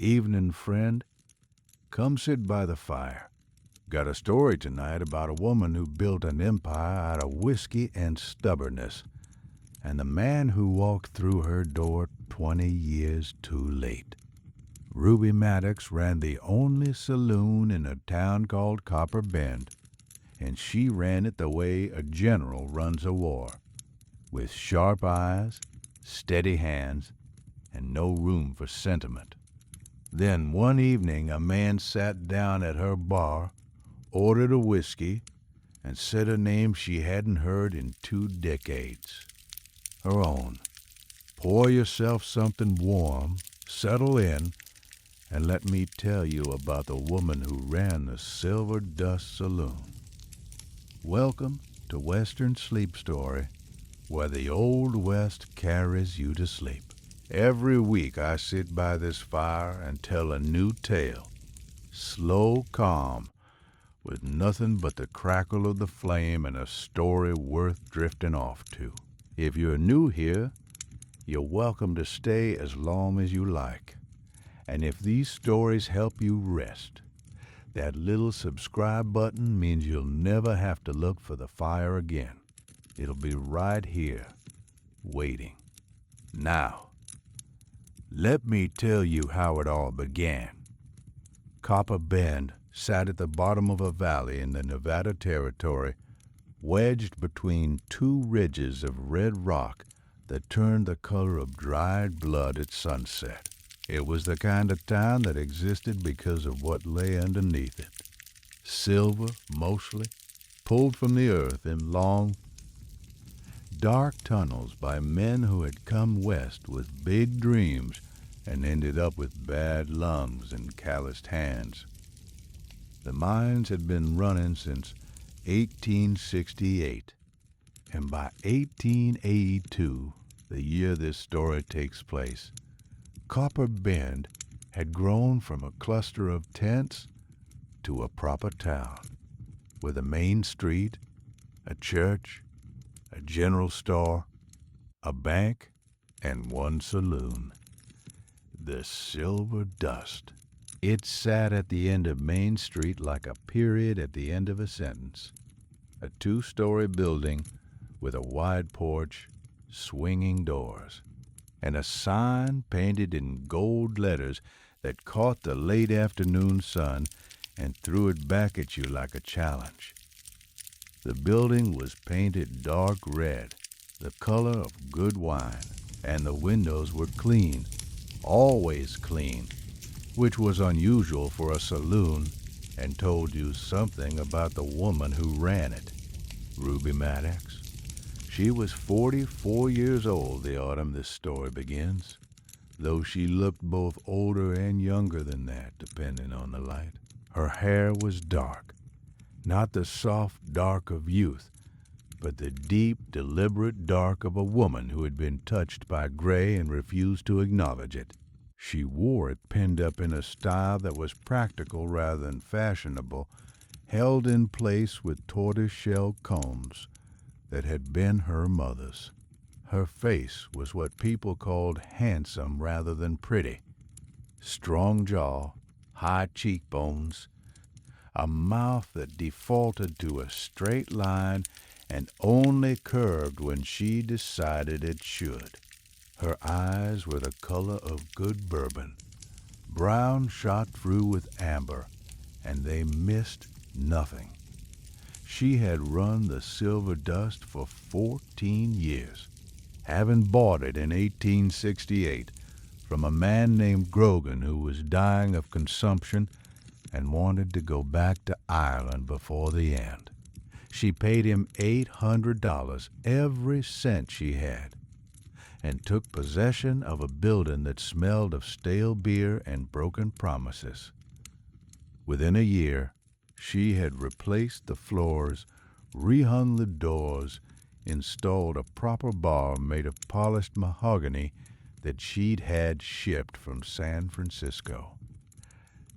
Evening, friend. Come sit by the fire. Got a story tonight about a woman who built an empire out of whiskey and stubbornness, and the man who walked through her door 20 years too late. Ruby Maddox ran the only saloon in a town called Copper Bend, and she ran it the way a general runs a war, with sharp eyes, steady hands, and no room for sentiment. Then one evening a man sat down at her bar, ordered a whiskey, and said a name she hadn't heard in 2 decades. Her own. Pour yourself something warm, settle in, and let me tell you about the woman who ran the Silver Dust Saloon. Welcome to Western Sleep Story, where the Old West carries you to sleep. Every week I sit by this fire and tell a new tale, slow, calm, with nothing but the crackle of the flame and a story worth drifting off to. If you're new here, you're welcome to stay as long as you like. And if these stories help you rest, that little subscribe button means you'll never have to look for the fire again. It'll be right here, waiting. Now, let me tell you how it all began. Copper Bend sat at the bottom of a valley in the Nevada Territory, wedged between 2 ridges of red rock that turned the color of dried blood at sunset. It was the kind of town that existed because of what lay underneath it. Silver, mostly, pulled from the earth in long, dark tunnels by men who had come west with big dreams and ended up with bad lungs and calloused hands. The mines had been running since 1868, and by 1882, the year this story takes place, Copper Bend had grown from a cluster of tents to a proper town, with a main street, a church, a general store, a bank, and 1 saloon. The Silver Dust. It sat at the end of Main Street like a period at the end of a sentence. A 2-story building with a wide porch, swinging doors, and a sign painted in gold letters that caught the late afternoon sun and threw it back at you like a challenge. The building was painted dark red, the color of good wine, and the windows were clean, always clean, which was unusual for a saloon and told you something about the woman who ran it, Ruby Maddox. She was 44 years old the autumn this story begins, though she looked both older and younger than that, depending on the light. Her hair was dark, not the soft dark of youth, but the deep, deliberate dark of a woman who had been touched by gray and refused to acknowledge it. She wore it pinned up in a style that was practical rather than fashionable, held in place with tortoise-shell combs that had been her mother's. Her face was what people called handsome rather than pretty. Strong jaw, high cheekbones, a mouth that defaulted to a straight line and only curved when she decided it should. Her eyes were the color of good bourbon, brown shot through with amber, and they missed nothing. She had run the Silver Dust for 14 years, having bought it in 1868 from a man named Grogan who was dying of consumption and wanted to go back to Ireland before the end. She paid him $800, every cent she had, and took possession of a building that smelled of stale beer and broken promises. Within a year, she had replaced the floors, rehung the doors, installed a proper bar made of polished mahogany that she'd had shipped from San Francisco,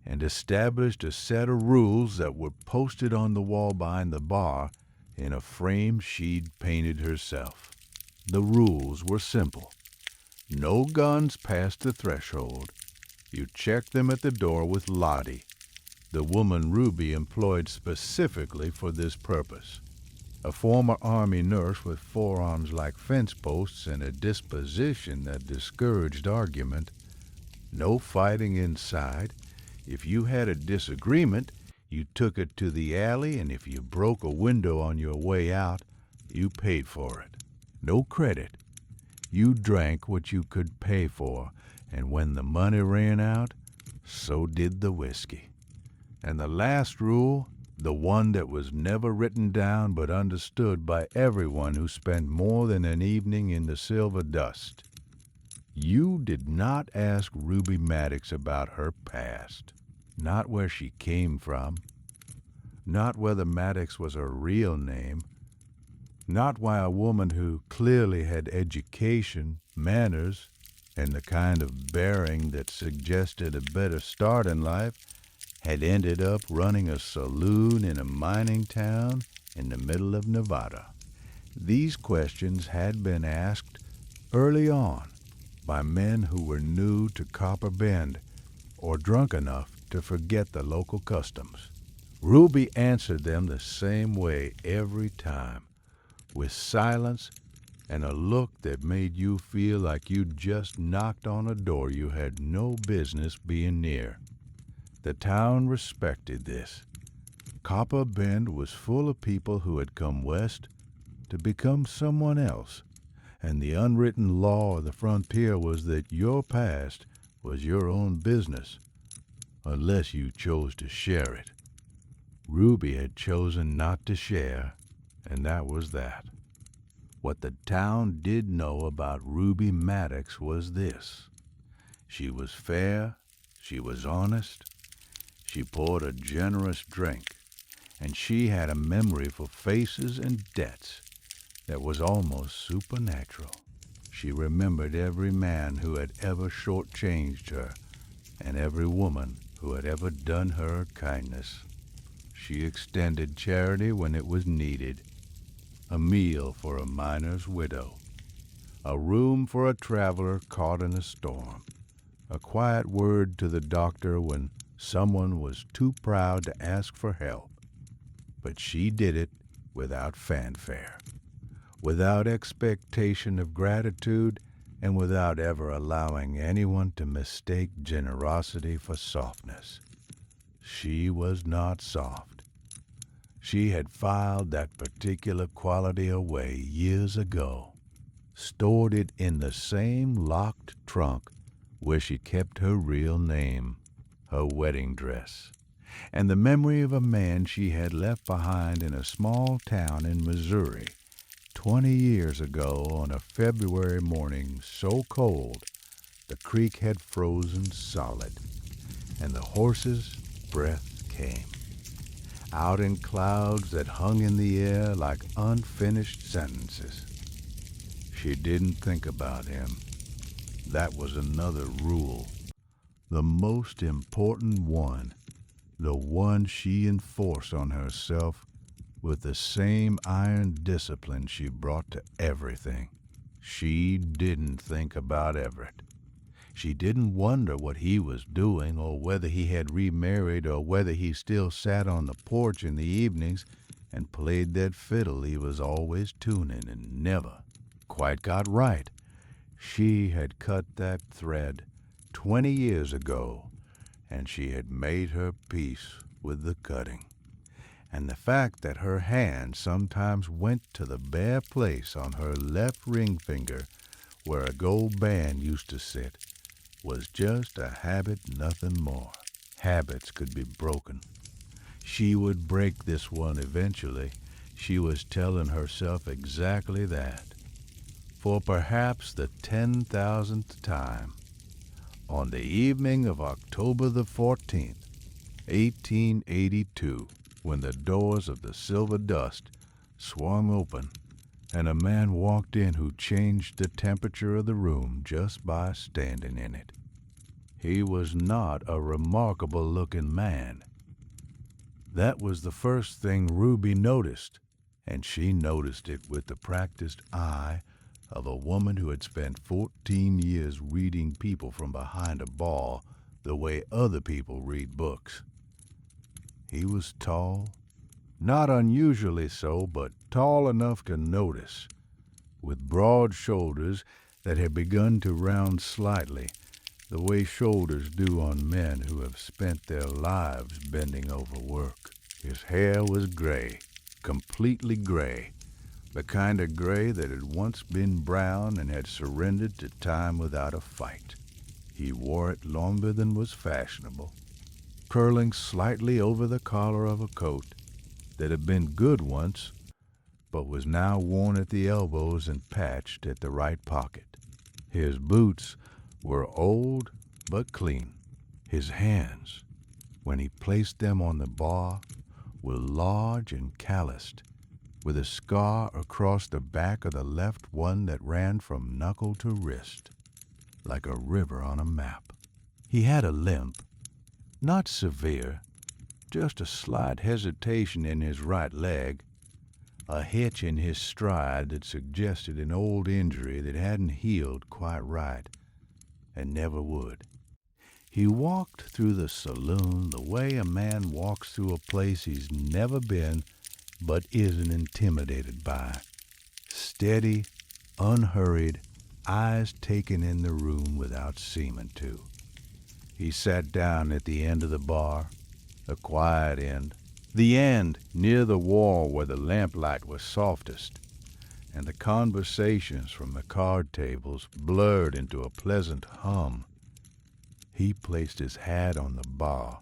and established a set of rules that were posted on the wall behind the bar in a frame she'd painted herself. The rules were simple. No guns past the threshold. You checked them at the door with Lottie, the woman Ruby employed specifically for this purpose. A former Army nurse with forearms like fence posts and a disposition that discouraged argument. No fighting inside. If you had a disagreement, you took it to the alley, and if you broke a window on your way out, you paid for it. No credit. You drank what you could pay for, and when the money ran out, so did the whiskey. And the last rule, the one that was never written down but understood by everyone who spent more than an evening in the silver dust. You did not ask Ruby Maddox about her past, not where she came from, not whether Maddox was her real name, not why a woman who clearly had education, manners, and the kind of bearing that suggested a better start in life had ended up running a saloon in a mining town in the middle of Nevada. These questions had been asked early on by men who were new to Copper Bend or drunk enough to forget the local customs. Ruby answered them the same way every time, with silence and a look that made you feel like you'd just knocked on a door you had no business being near. The town respected this. Copper Bend was full of people who had come west to become someone else, and the unwritten law of the frontier was that your past was your own business, unless you chose to share it. Ruby had chosen not to share, and that was that. What the town did know about Ruby Maddox was this. She was fair, she was honest, she poured a generous drink, and she had a memory for faces and debts that was almost supernatural. She remembered every man who had ever shortchanged her, and every woman who had ever done her a kindness. She extended charity when it was needed. A meal for a miner's widow, a room for a traveler caught in a storm, a quiet word to the doctor when someone was too proud to ask for help. But she did it without fanfare, without expectation of gratitude, and without ever allowing anyone to mistake generosity for softness. She was not soft. She had filed that particular quality away years ago, stored it in the same locked trunk where she kept her real name, her wedding dress, and the memory of a man she had left behind in a small town in Missouri 20 years ago on a February morning so cold the creek had frozen solid, and the horse's breath came, out in clouds that hung in the air like unfinished sentences. She didn't think about him. That was another rule, the most important one, the one she enforced on herself with the same iron discipline she brought to everything. She didn't think about Everett. She didn't wonder what he was doing, or whether he had remarried, or whether he still sat on the porch in the evenings and played that fiddle he was always tuning and never quite got right. She had cut that thread 20 years ago, and she had made her peace with the cutting. And the fact that her hand sometimes went to the bare place on her left ring finger where a gold band used to sit was just a habit, nothing more. Habits could be broken. She would break this one eventually. She was telling herself exactly that. For perhaps the 10,000th time, on the evening of October the 14th, 1882, when the doors of the Silver Dust swung open and a man walked in who changed the temperature of the room just by standing in it. He was not a remarkable-looking man. That was the first thing Ruby noticed, and she noticed it with the practiced eye of a woman who had spent 14 years reading people from behind a bar the way other people read books. He was tall, not unusually so, but tall enough to notice, with broad shoulders that had begun to round slightly, the way shoulders do on men who have spent their lives bending over work. His hair was gray, completely gray, the kind of gray that had once been brown and had surrendered to time without a fight. He wore it longer than was fashionable, curling slightly over the collar of a coat that had been good once, but was now worn at the elbows and patched at the right pocket. His boots were old but clean. His hands, when he placed them on the bar, were large and calloused, with a scar across the back of the left one that ran from knuckle to wrist, like a river on a map. He had a limp, not severe, just a slight hesitation in his right leg, a hitch in his stride that suggested an old injury that hadn't healed quite right and never would. He walked through the saloon the way a man walks through a place he's never been but isn't intimidated by. Steady, unhurried, eyes taken in the room without seeming to. He sat down at the end of the bar, the quiet end, the end near the wall where the lamplight was softest, and the conversations from the card tables blurred into a pleasant hum. He placed his hat on the bar,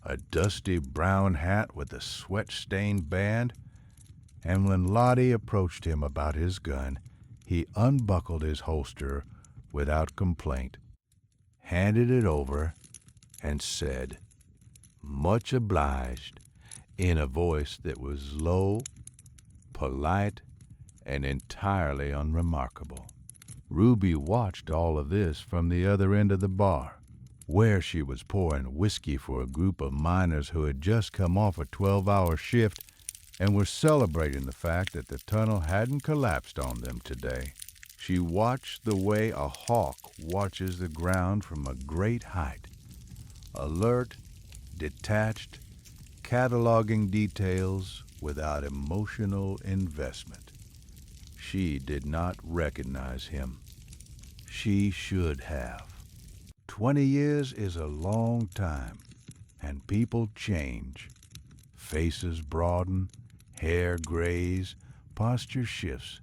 a dusty brown hat with a sweat-stained band, and when Lottie approached him about his gun, he unbuckled his holster without complaint, handed it over, and said, "Much obliged," in a voice that was low, polite, and entirely unremarkable. Ruby watched all of this from the other end of the bar, where she was pouring whiskey for a group of miners who had just come off a 12-hour shift and were celebrating the fact that the tunnel hadn't collapsed on them today. She watched the way a hawk watches the ground from a great height, alert, detached, cataloging details without emotional investment. She did not recognize him. She should have. 20 years is a long time, and people change. Faces broaden, hair grays, posture shifts.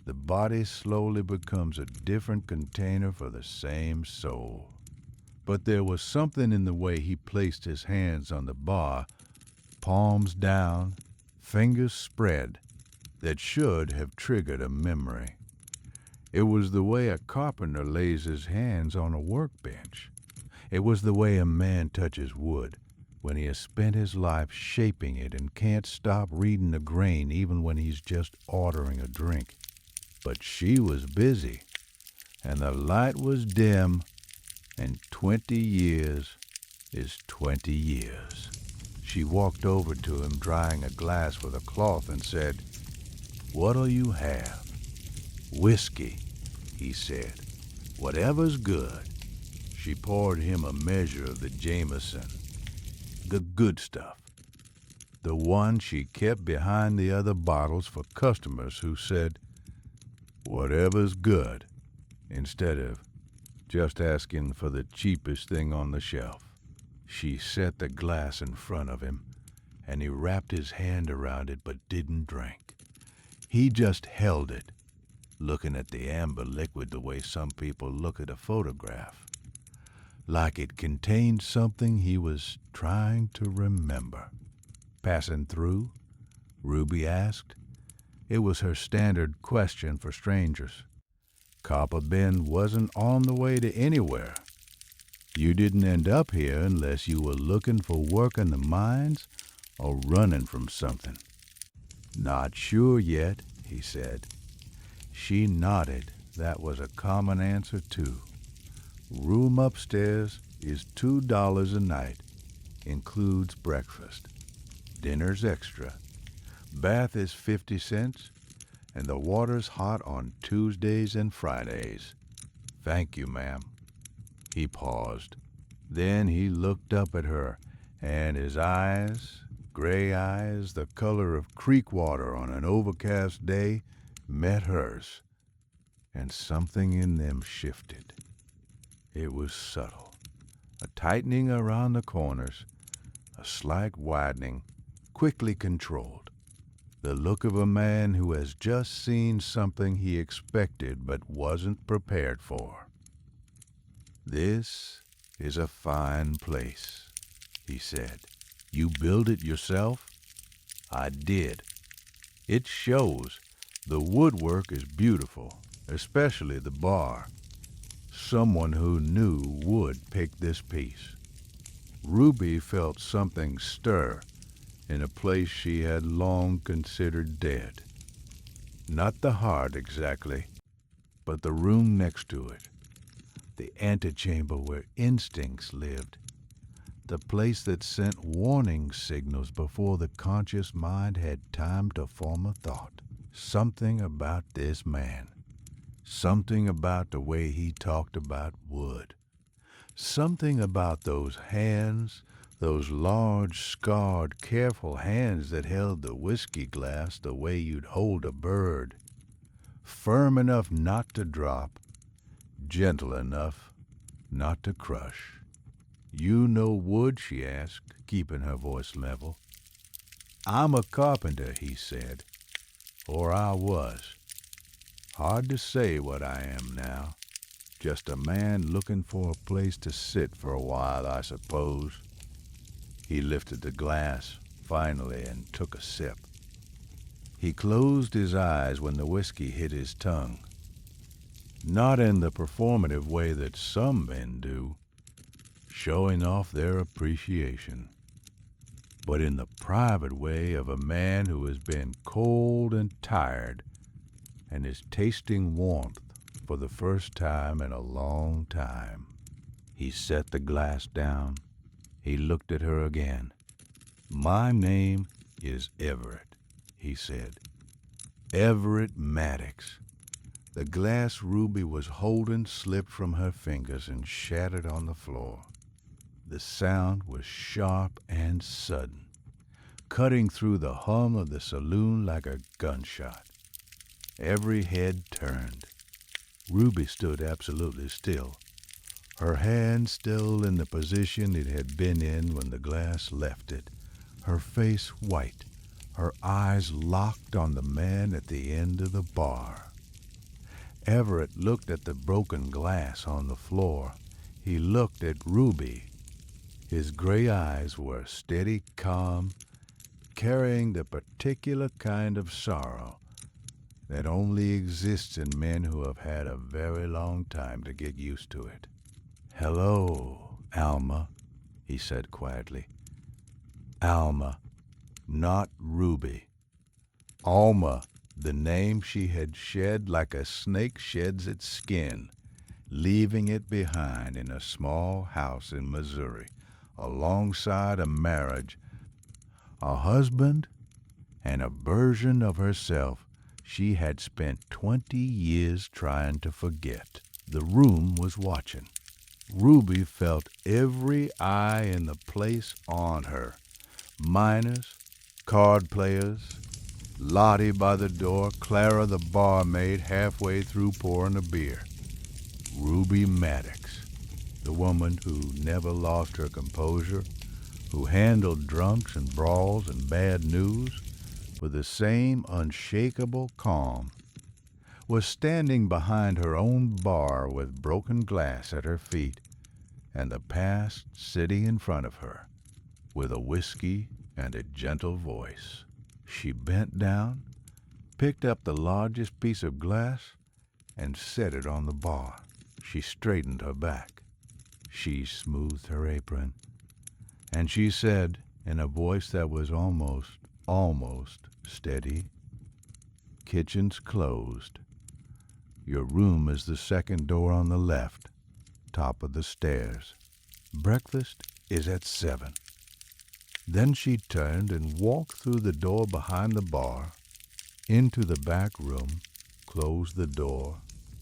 The body slowly becomes a different container for the same soul. But there was something in the way he placed his hands on the bar, palms down, fingers spread, that should have triggered a memory. It was the way a carpenter lays his hands on a workbench. It was the way a man touches wood when he has spent his life shaping it and can't stop reading the grain even when he's just ordering a drink. But she was busy, and the light was dim, and 20 years is 20 years. She walked over to him, drying a glass with a cloth, and said, "What'll you have?" "Whiskey," he said. "Whatever's good." She poured him a measure of the Jameson, the good stuff, the one she kept behind the other bottles for customers who said, "Whatever's good," instead of just asking for the cheapest thing on the shelf. She set the glass in front of him, and he wrapped his hand around it but didn't drink. He just held it, looking at the amber liquid the way some people look at a photograph, like it contained something he was trying to remember. "Passing through?" Ruby asked. It was her standard question for strangers. Copper Bend wasn't on the way to anywhere. You didn't end up here unless you were looking for work in the mines or running from something. "Not sure yet," he said. She nodded. That was a common answer, too. "Room upstairs is $2 a night. Includes breakfast. Dinner's extra. Bath is 50 cents, and the water's hot on Tuesdays and Fridays." "Thank you, ma'am." He paused. Then he looked up at her, and his eyes, gray eyes the color of creek water on an overcast day, met hers, and something in them shifted. It was subtle, a tightening around the corners, a slight widening, quickly controlled. The look of a man who has just seen something he expected but wasn't prepared for. "This is a fine place," he said. "You build it yourself?" "I did." "It shows. The woodwork is beautiful, especially the bar. Someone who knew would pick this piece." Ruby felt something stir in a place she had long considered dead. Not the heart exactly, but the room next to it, the antechamber where instincts lived, the place that sent warning signals before the conscious mind had time to form a thought. Something about this man, something about the way he talked about wood, something about those hands, those large, scarred, careful hands that held the whiskey glass the way you'd hold a bird, firm enough not to drop, gentle enough not to crush. "You know wood?" she asked, keeping her voice level. "I'm a carpenter," he said. "Or I was. Hard to say what I am now. Just a man looking for a place to sit for a while, I suppose." He lifted the glass, finally, and took a sip. He closed his eyes when the whiskey hit his tongue. Not in the performative way that some men do, showing off their appreciation, but in the private way of a man who has been cold and tired and is tasting warmth for the first time in a long time. He set the glass down. He looked at her again. "My name is Everett," he said. "Everett Maddox." The glass Ruby was holding slipped from her fingers and shattered on the floor. The sound was sharp and sudden, cutting through the hum of the saloon like a gunshot. Every head turned. Ruby stood absolutely still, her hand still in the position it had been in when the glass left it, her face white, her eyes locked on the man at the end of the bar. Everett looked at the broken glass on the floor. He looked at Ruby. His gray eyes were steady, calm, carrying the particular kind of sorrow that only exists in men who have had a very long time to get used to it. "Hello, Alma," he said quietly. Alma, not Ruby. Alma, the name she had shed like a snake sheds its skin, leaving it behind in a small house in Missouri, alongside a marriage, a husband, and a version of herself she had spent 20 years trying to forget. The room was watching. Ruby felt every eye in the place on her. Miners, card players, Lottie by the door, Clara the barmaid halfway through pouring a beer. Ruby Maddox, the woman who never lost her composure, who handled drunks and brawls and bad news with the same unshakable calm, was standing behind her own bar with broken glass at her feet and the past sitting in front of her with a whiskey and a gentle voice. She bent down, picked up the largest piece of glass, and set it on the bar. She straightened her back. She smoothed her apron, and she said in a voice that was almost steady, "Kitchen's closed. Your room is the second door on the left, top of the stairs. Breakfast is at 7. Then she turned and walked through the door behind the bar, into the back room, closed the door,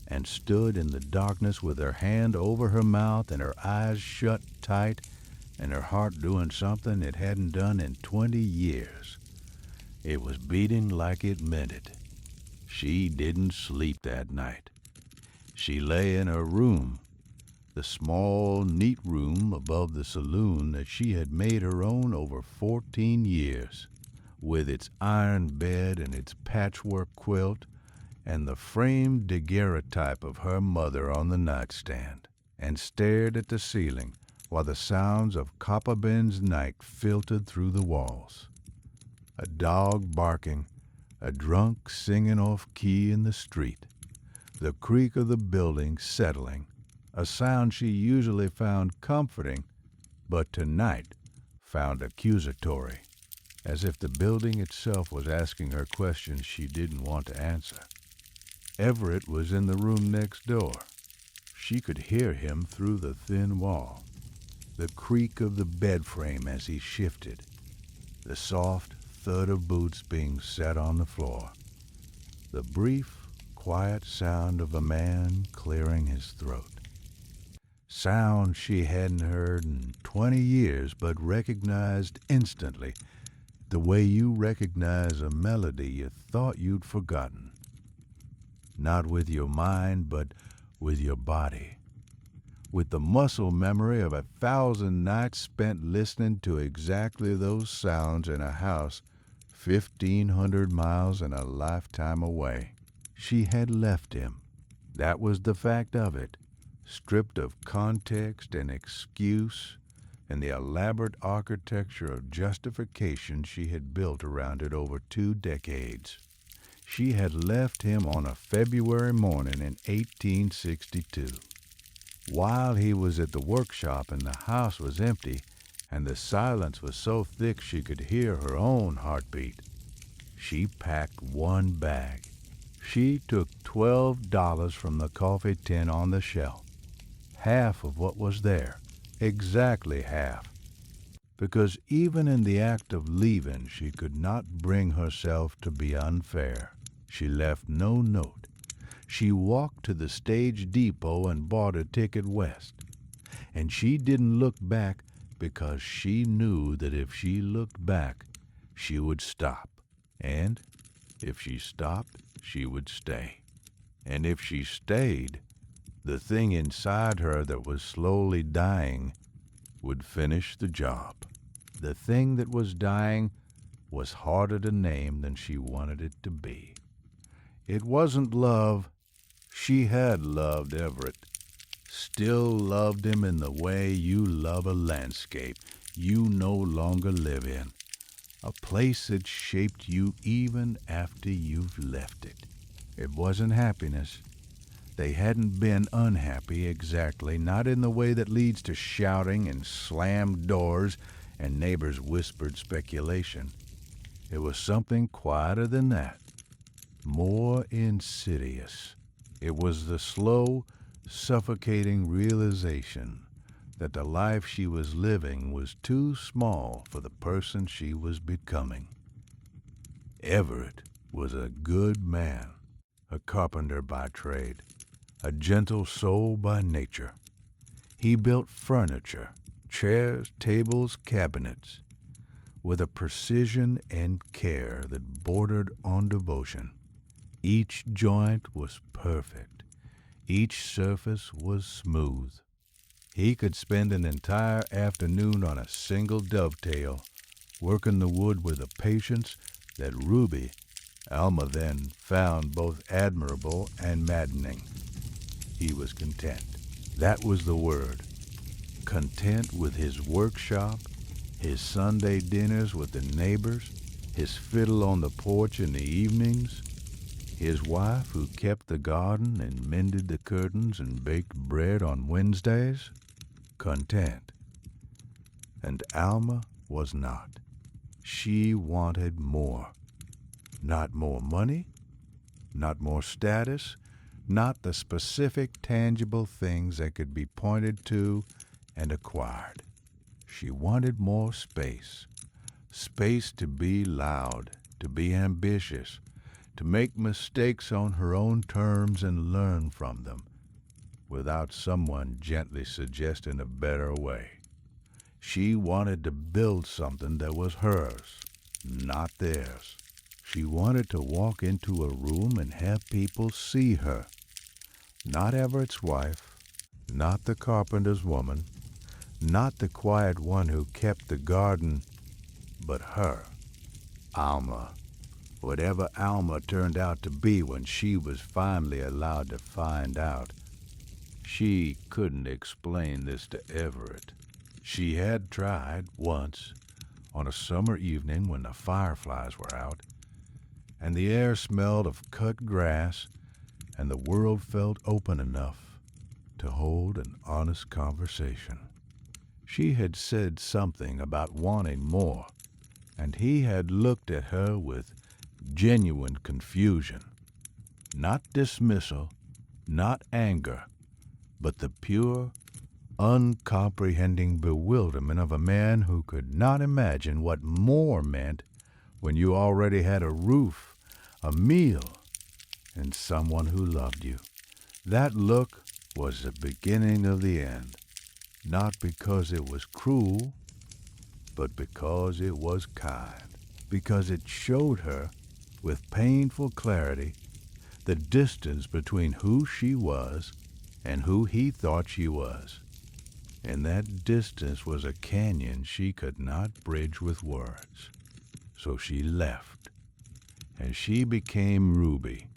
and stood in the darkness with her hand over her mouth and her eyes shut tight and her heart doing something it hadn't done in 20 years. It was beating like it meant it. She didn't sleep that night. She lay in her room, the small, neat room above the saloon that she had made her own over 14 years, with its iron bed and its patchwork quilt and the framed daguerreotype of her mother on the nightstand, and stared at the ceiling while the sounds of Copper Ben's night filtered through the walls. A dog barking, a drunk singing off-key in the street, the creak of the building settling, a sound she usually found comforting, but tonight found accusatory, as if the building itself was asking her questions she didn't want to answer. Everett was in the room next door. She could hear him through the thin wall, the creak of the bed frame as he shifted, the soft thud of boots being set on the floor, the brief, quiet sound of a man clearing his throat. Sound she hadn't heard in 20 years but recognized instantly, the way you recognize a melody you thought you'd forgotten. Not with your mind, but with your body, with the muscle memory of 1,000 nights spent listening to exactly those sounds in a house 1,500 miles and a lifetime away. She had left him. That was the fact of it, stripped of context and excuse and the elaborate architecture of justification she had built around it over 2 decades. She had left him on a February morning in 1862. While he was at the workshop and the house was empty and the silence was so thick she could hear her own heartbeat, she packed one bag. She took $12 from the coffee tin on the shelf, half of what was there, exactly half, because even in the act of leaving she could not bring herself to be unfair. She left no note. She walked to the stage depot and bought a ticket west. And she didn't look back because she knew that if she looked back, she would stop. And if she stopped, she would stay. And if she stayed, the thing inside her that was slowly dying would finish the job. The thing that was dying was harder to name than she wanted it to be. It wasn't love. She had loved Everett, still loved him in the way you love a landscape you no longer live in, a place that shaped you even after you've left it. It wasn't happiness. They hadn't been unhappy exactly, not in the way that leads to shouting and slammed doors and neighbors' whispered speculation. It was something quieter than that, more insidious. It was the slow, suffocating realization that the life she was living was too small for the person she was becoming. Everett was a good man, a carpenter by trade, a gentle soul by nature. He built furniture, chairs, tables, cabinets, with a precision and care that bordered on devotion. Each joint was perfect. Each surface was smooth. He could spend an entire afternoon on a single dovetail, working the wood with a patience that Ruby, Alma then, found both admirable and maddening. He was content. That was the word. Content with his workshop, his Sunday dinners with the neighbors, his fiddle on the porch in the evenings, his wife who kept the garden and mended the curtains and baked bread on Wednesdays. Content. And Alma was not. She wanted more. Not more money, not more status, not the specific tangible things that could be pointed to and acquired. She wanted more space. Space to be loud, to be ambitious, to make mistakes on her own terms and learn from them, without someone gently suggesting a better way. She wanted to build something that was hers, not theirs. She wanted to walk into a room and have people see her. Not Everett's wife, not the carpenter's woman, not the quiet one who kept the garden, but her, Alma. Whatever Alma turned out to be when she was finally allowed to find out. She couldn't explain this to Everett. She had tried once, on a summer evening when the fireflies were out, and the air smelled of cut grass, and the world felt open enough to hold an honest conversation. She had said something about wanting more, and he had looked at her with genuine confusion. Not dismissal, not anger, but the pure, uncomprehending bewilderment of a man who could not imagine what more meant when you already had a roof, a meal, and someone who loved you. That look was the beginning of the end, not because it was cruel, but because it was kind, because it showed her, with painful clarity, the distance between who she was and who he thought she was. And that distance was a canyon she could not bridge with words. So she left, and she became Ruby,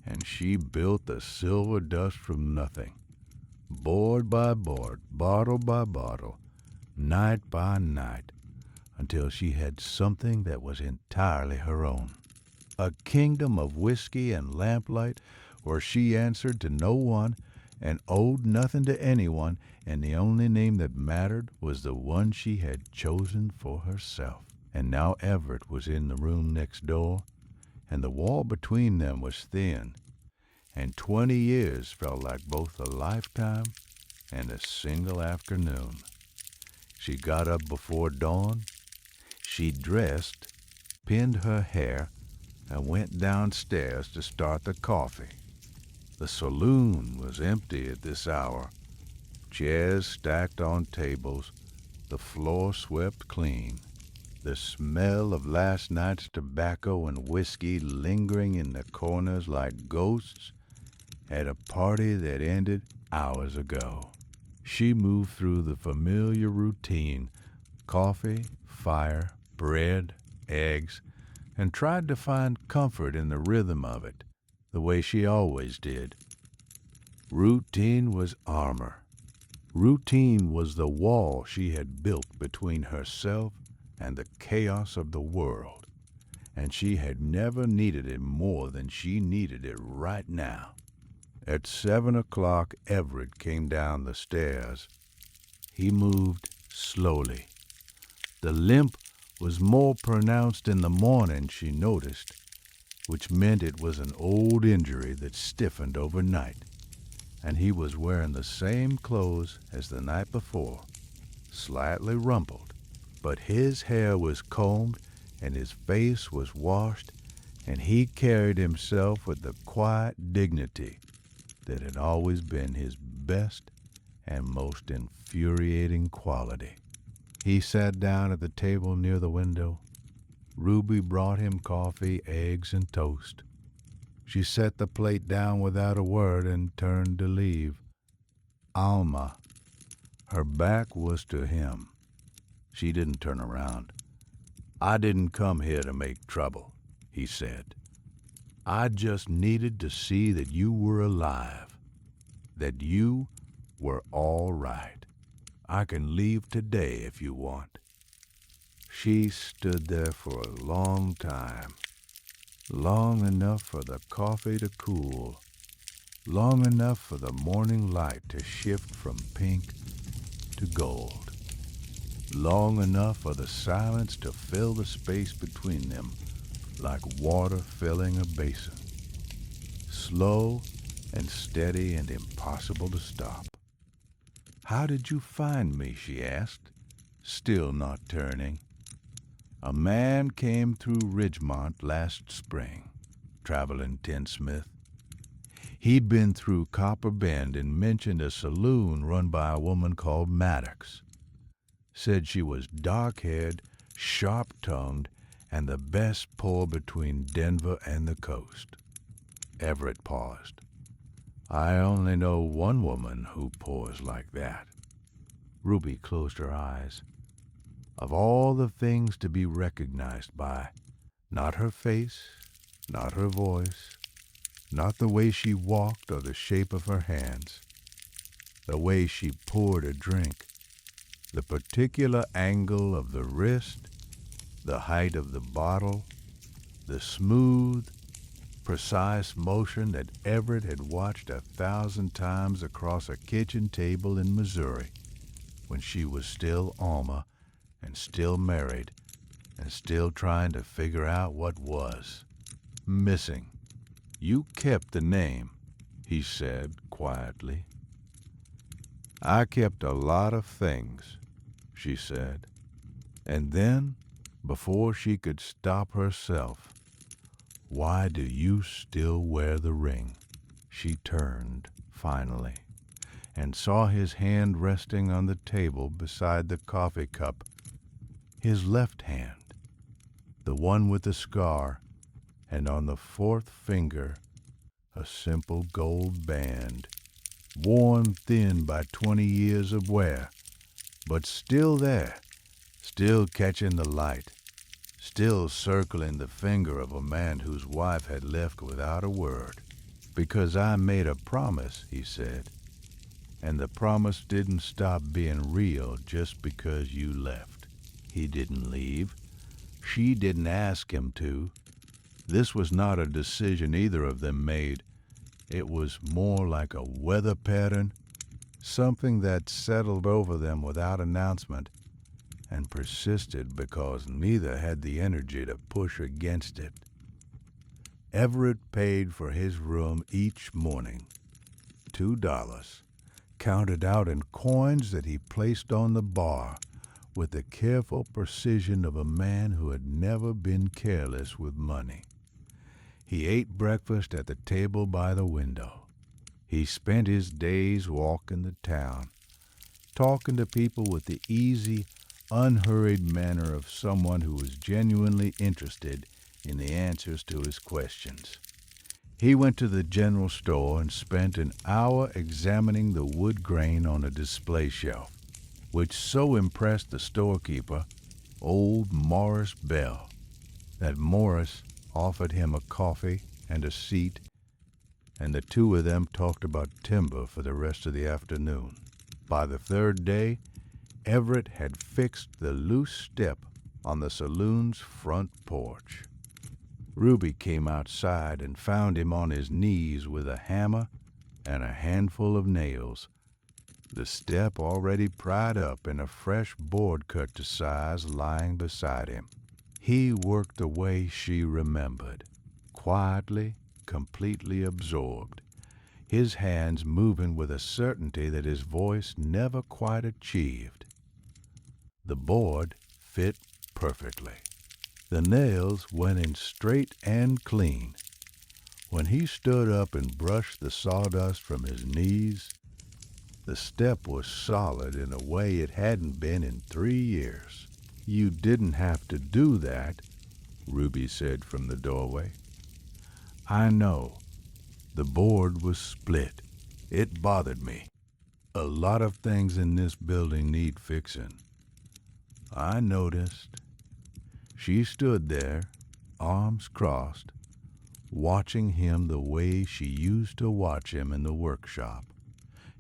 and she built the silver dust from nothing, board by board, bottle by bottle, night by night, until she had something that was entirely her own. A kingdom of whiskey and lamplight where she answered to no one and owed nothing to anyone, and the only name that mattered was the one she had chosen for herself. And now Everett was in the room next door, and the wall between them was thin, and 20 years felt like both a lifetime and a single afternoon. She got up before dawn. She dressed, pinned her hair, and went downstairs to start the coffee. The saloon was empty at this hour. Chairs stacked on tables, the floor swept clean, the smell of last night's tobacco and whiskey lingering in the corners like ghosts at a party that ended hours ago. She moved through the familiar routine, coffee, fire, bread, eggs, and tried to find comfort in the rhythm of it, the way she always did. Routine was armor. Routine was the wall she had built between herself and the chaos of the world, and she had never needed it more than she needed it right now. At 7 o'clock, Everett came down the stairs. He moved slowly. The limp was more pronounced in the morning, she noticed, which meant it was an old injury that stiffened overnight, and he was wearing the same clothes as the night before, slightly rumpled, but his hair was combed and his face was washed, and he carried himself with the quiet dignity that had always been his best and most infuriating quality. He sat down at the table near the window. Ruby brought him coffee, eggs, and toast. She set the plate down without a word and turned to leave. Alma, her back was to him. She didn't turn around. "I didn't come here to make trouble," he said. "I just needed to see that you were alive, that you were all right. I can leave today if you want." She stood there for a long time, long enough for the coffee to cool, long enough for the morning light to shift from pink to gold, long enough for the silence to fill the space between them like water filling a basin, slow and steady and impossible to stop. "How did you find me?" she asked, still not turning. "A man came through Ridgemont last spring, traveling tinsmith. He'd been through Copper Bend and mentioned a saloon run by a woman called Maddox. Said she was dark-haired, sharp-tongued, and the best pour between Denver and the coast. Everett paused. I only know one woman who pours like that. Ruby closed her eyes. Of all the things to be recognized by, not her face, not her voice, not the way she walked or the shape of her hands, the way she poured a drink, the particular angle of the wrist, the height of the bottle, the smooth, precise motion that Everett had watched 1,000 times across a kitchen table in Missouri when she was still Alma and still married and still trying to figure out what was missing. You kept the name, he said quietly. I kept a lot of things, she said. And then, before she could stop herself, why do you still wear the ring? She turned, finally, and saw his hand resting on the table beside the coffee cup. His left hand, the one with the scar, and on the fourth finger, a simple gold band, worn thin by 20 years of wear, but still there, still catching the light, still circling the finger of a man whose wife had left without a word. Because I made a promise, he said, and the promise didn't stop being real just because you left. He didn't leave. She didn't ask him to. This was not a decision either of them made. It was more like a weather pattern, something that settled over them without announcement and persisted because neither had the energy to push against it. Everett paid for his room each morning, $2, counted out in coins that he placed on the bar with the careful precision of a man who had never been careless with money. He ate breakfast at the table by the window. He spent his days walking the town, talking to people with the easy, unhurried manner of someone who was genuinely interested in the answers to his questions. He went to the general store and spent an hour examining the wood grain on a display shelf, which so impressed the storekeeper, old Morris Bell, that Morris offered him a coffee and a seat, and the two of them talked about timber for the rest of the afternoon. By the third day, Everett had fixed the loose step on the saloon's front porch. Ruby came outside and found him on his knees with a hammer and a handful of nails, the step already pried up and a fresh board cut to size lying beside him. He worked the way she remembered, quietly, completely absorbed, his hands moving with a certainty that his voice never quite achieved. The board fit perfectly. The nails went in straight and clean. When he stood up and brushed the sawdust from his knees, the step was solid in a way it hadn't been in 3 years. You didn't have to do that, Ruby said from the doorway. I know. The board was split. It bothered me. A lot of things in this building need fixing. I noticed. She stood there, arms crossed, watching him the way she used to watch him in the workshop,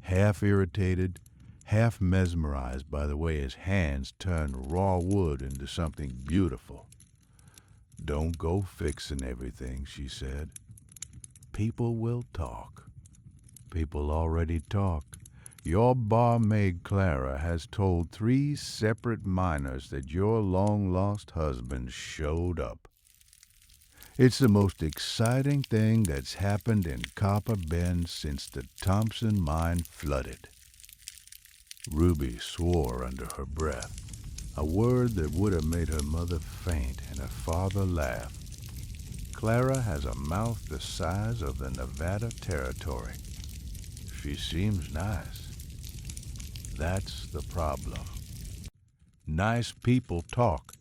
half irritated, half mesmerized by the way his hands turned raw wood into something beautiful. Don't go fixing everything, she said. People will talk. People already talk. Your barmaid Clara has told 3 separate miners that your long-lost husband showed up. It's the most exciting thing that's happened in Copper Bend since the Thompson mine flooded. Ruby swore under her breath, a word that would have made her mother faint and her father laugh. Clara has a mouth the size of the Nevada Territory. She seems nice. That's the problem. Nice people talk.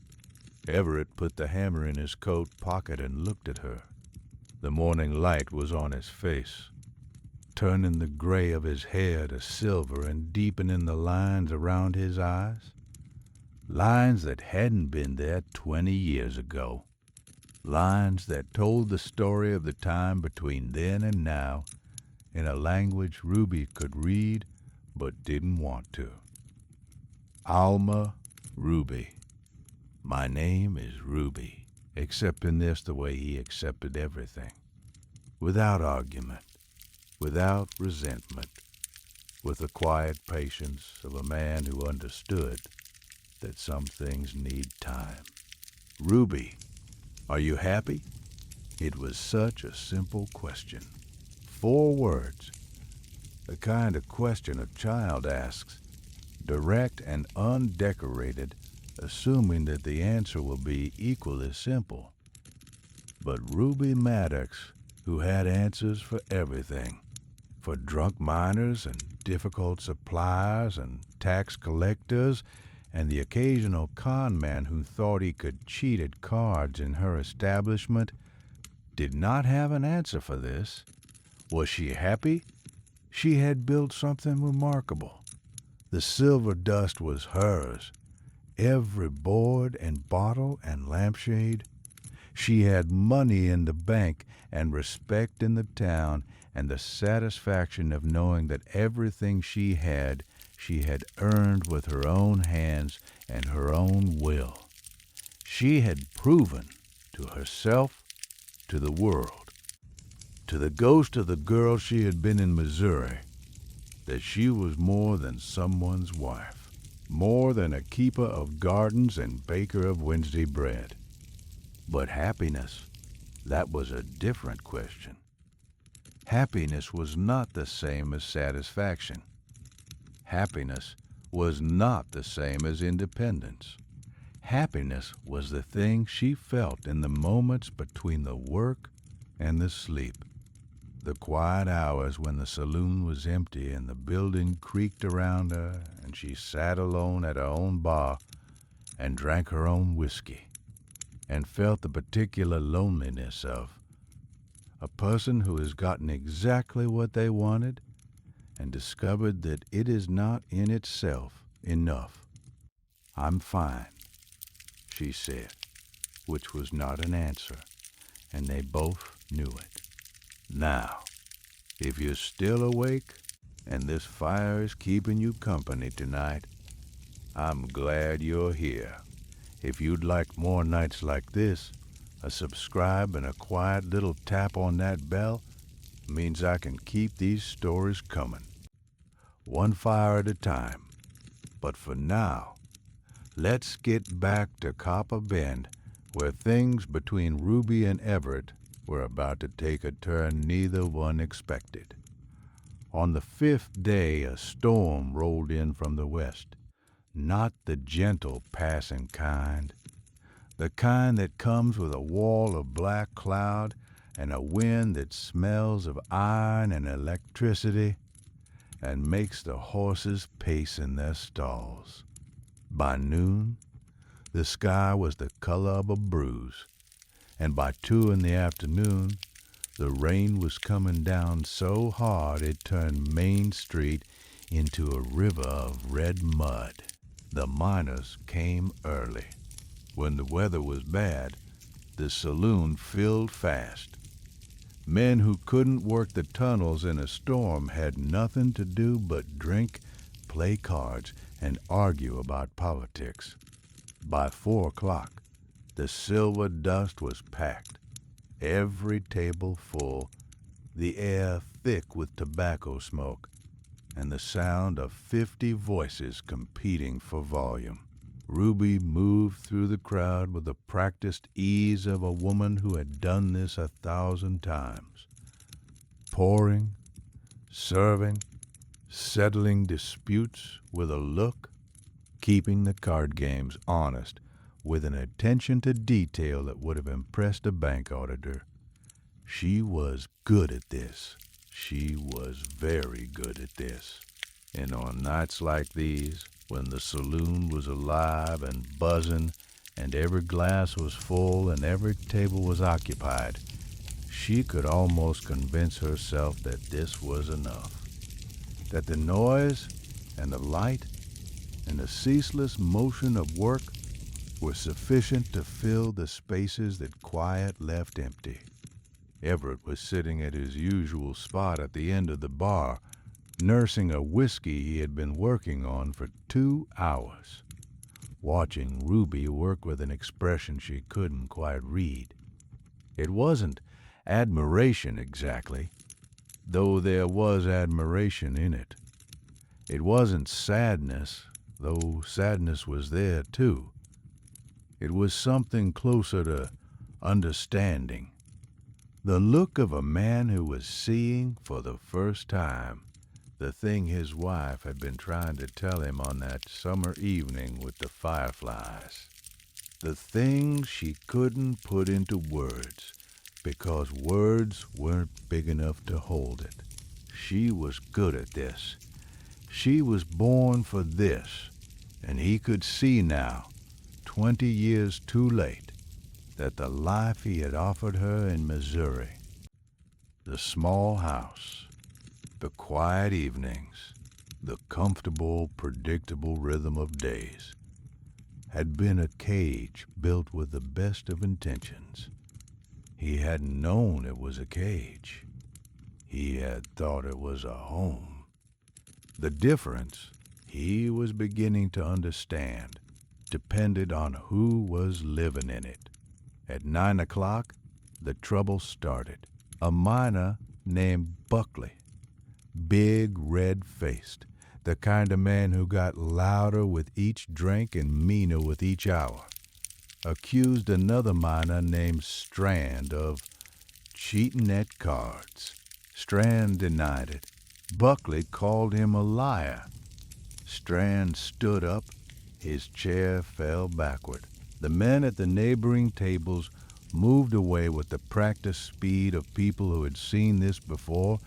Everett put the hammer in his coat pocket and looked at her. The morning light was on his face, turning the gray of his hair to silver and deepening the lines around his eyes. Lines that hadn't been there 20 years ago. Lines that told the story of the time between then and now in a language Ruby could read but didn't want to. Alma Ruby. My name is Ruby, accepting this the way he accepted everything. Without argument, without resentment, with the quiet patience of a man who understood that some things need time. Ruby, are you happy? It was such a simple question. 4 words. The kind of question a child asks, direct and undecorated, assuming that the answer will be equally simple. But Ruby Maddox, who had answers for everything, for drunk miners and difficult suppliers and tax collectors and the occasional con man who thought he could cheat at cards in her establishment, did not have an answer for this. Was she happy? She had built something remarkable. The silver dust was hers. Every board and bottle and lampshade. She had money in the bank and respect in the town and the satisfaction of knowing that everything she had earned with her own hands and her own will. She had proven to herself, to the world, to the ghost of the girl she had been in Missouri, that she was more than someone's wife, more than a keeper of gardens and baker of Wednesday bread. But happiness, that was a different question. Happiness was not the same as satisfaction. Happiness was not the same as independence. Happiness was the thing she felt in the moments between the work and the sleep. The quiet hours when the saloon was empty and the building creaked around her and she sat alone at her own bar and drank her own whiskey and felt the particular loneliness of a person who has gotten exactly what they wanted and discovered that it is not in itself enough. I'm fine, she said, which was not an answer, and they both knew it. Now, if you're still awake and this fire is keeping you company tonight, I'm glad you're here. If you'd like more nights like this, a subscribe and a quiet little tap on that bell means I can keep these stories coming. One fire at a time. But for now, let's get back to Copper Bend, where things between Ruby and Everett were about to take a turn neither one expected. On the 5th day, a storm rolled in from the west, not the gentle passing kind, the kind that comes with a wall of black cloud and a wind that smells of iron and electricity and makes the horses pace in their stalls. By noon, the sky was the color of a bruise, and by 2 in the afternoon, the rain was coming down so hard it turned Main Street into a river of red mud. The miners came early. When the weather was bad, the saloon filled fast. Men who couldn't work the tunnels in a storm had nothing to do but drink, play cards, and argue about politics. By 4 o'clock, the silver dust was packed, every table full, the air thick with tobacco smoke, and the sound of 50 voices competing for volume. Ruby moved through the crowd with the practiced ease of a woman who had done this 1,000 times. Pouring, serving, settling disputes with a look, keeping the card games honest with an attention to detail that would have impressed a bank auditor. She was good at this. She was very good at this. And on nights like these, when the saloon was alive and buzzing, and every glass was full and every table was occupied, she could almost convince herself that this was enough. That the noise and the light and the ceaseless motion of work were sufficient to fill the spaces that quiet left empty. Everett was sitting at his usual spot at the end of the bar, nursing a whiskey he had been working on for 2 hours, watching Ruby work with an expression she couldn't quite read. It wasn't admiration exactly, though there was admiration in it. It wasn't sadness, though sadness was there too. It was something closer to understanding. The look of a man who was seeing for the first time the thing his wife had been trying to tell him on that summer evening with the fireflies. The thing she couldn't put into words because words weren't big enough to hold it. She was good at this. She was born for this, and he could see now, 20 years too late, that the life he had offered her in Missouri, the small house, the quiet evenings, the comfortable, predictable rhythm of days, had been a cage built with the best of intentions. He hadn't known it was a cage. He had thought it was a home. The difference, he was beginning to understand, depended on who was living in it. At 9 o'clock, the trouble started. A miner named Buckley, big, red-faced, the kind of man who got louder with each drink and meaner with each hour, accused another miner named Strand of cheating at cards. Strand denied it. Buckley called him a liar. Strand stood up. His chair fell backward. The men at the neighboring tables moved away with the practiced speed of people who had seen this before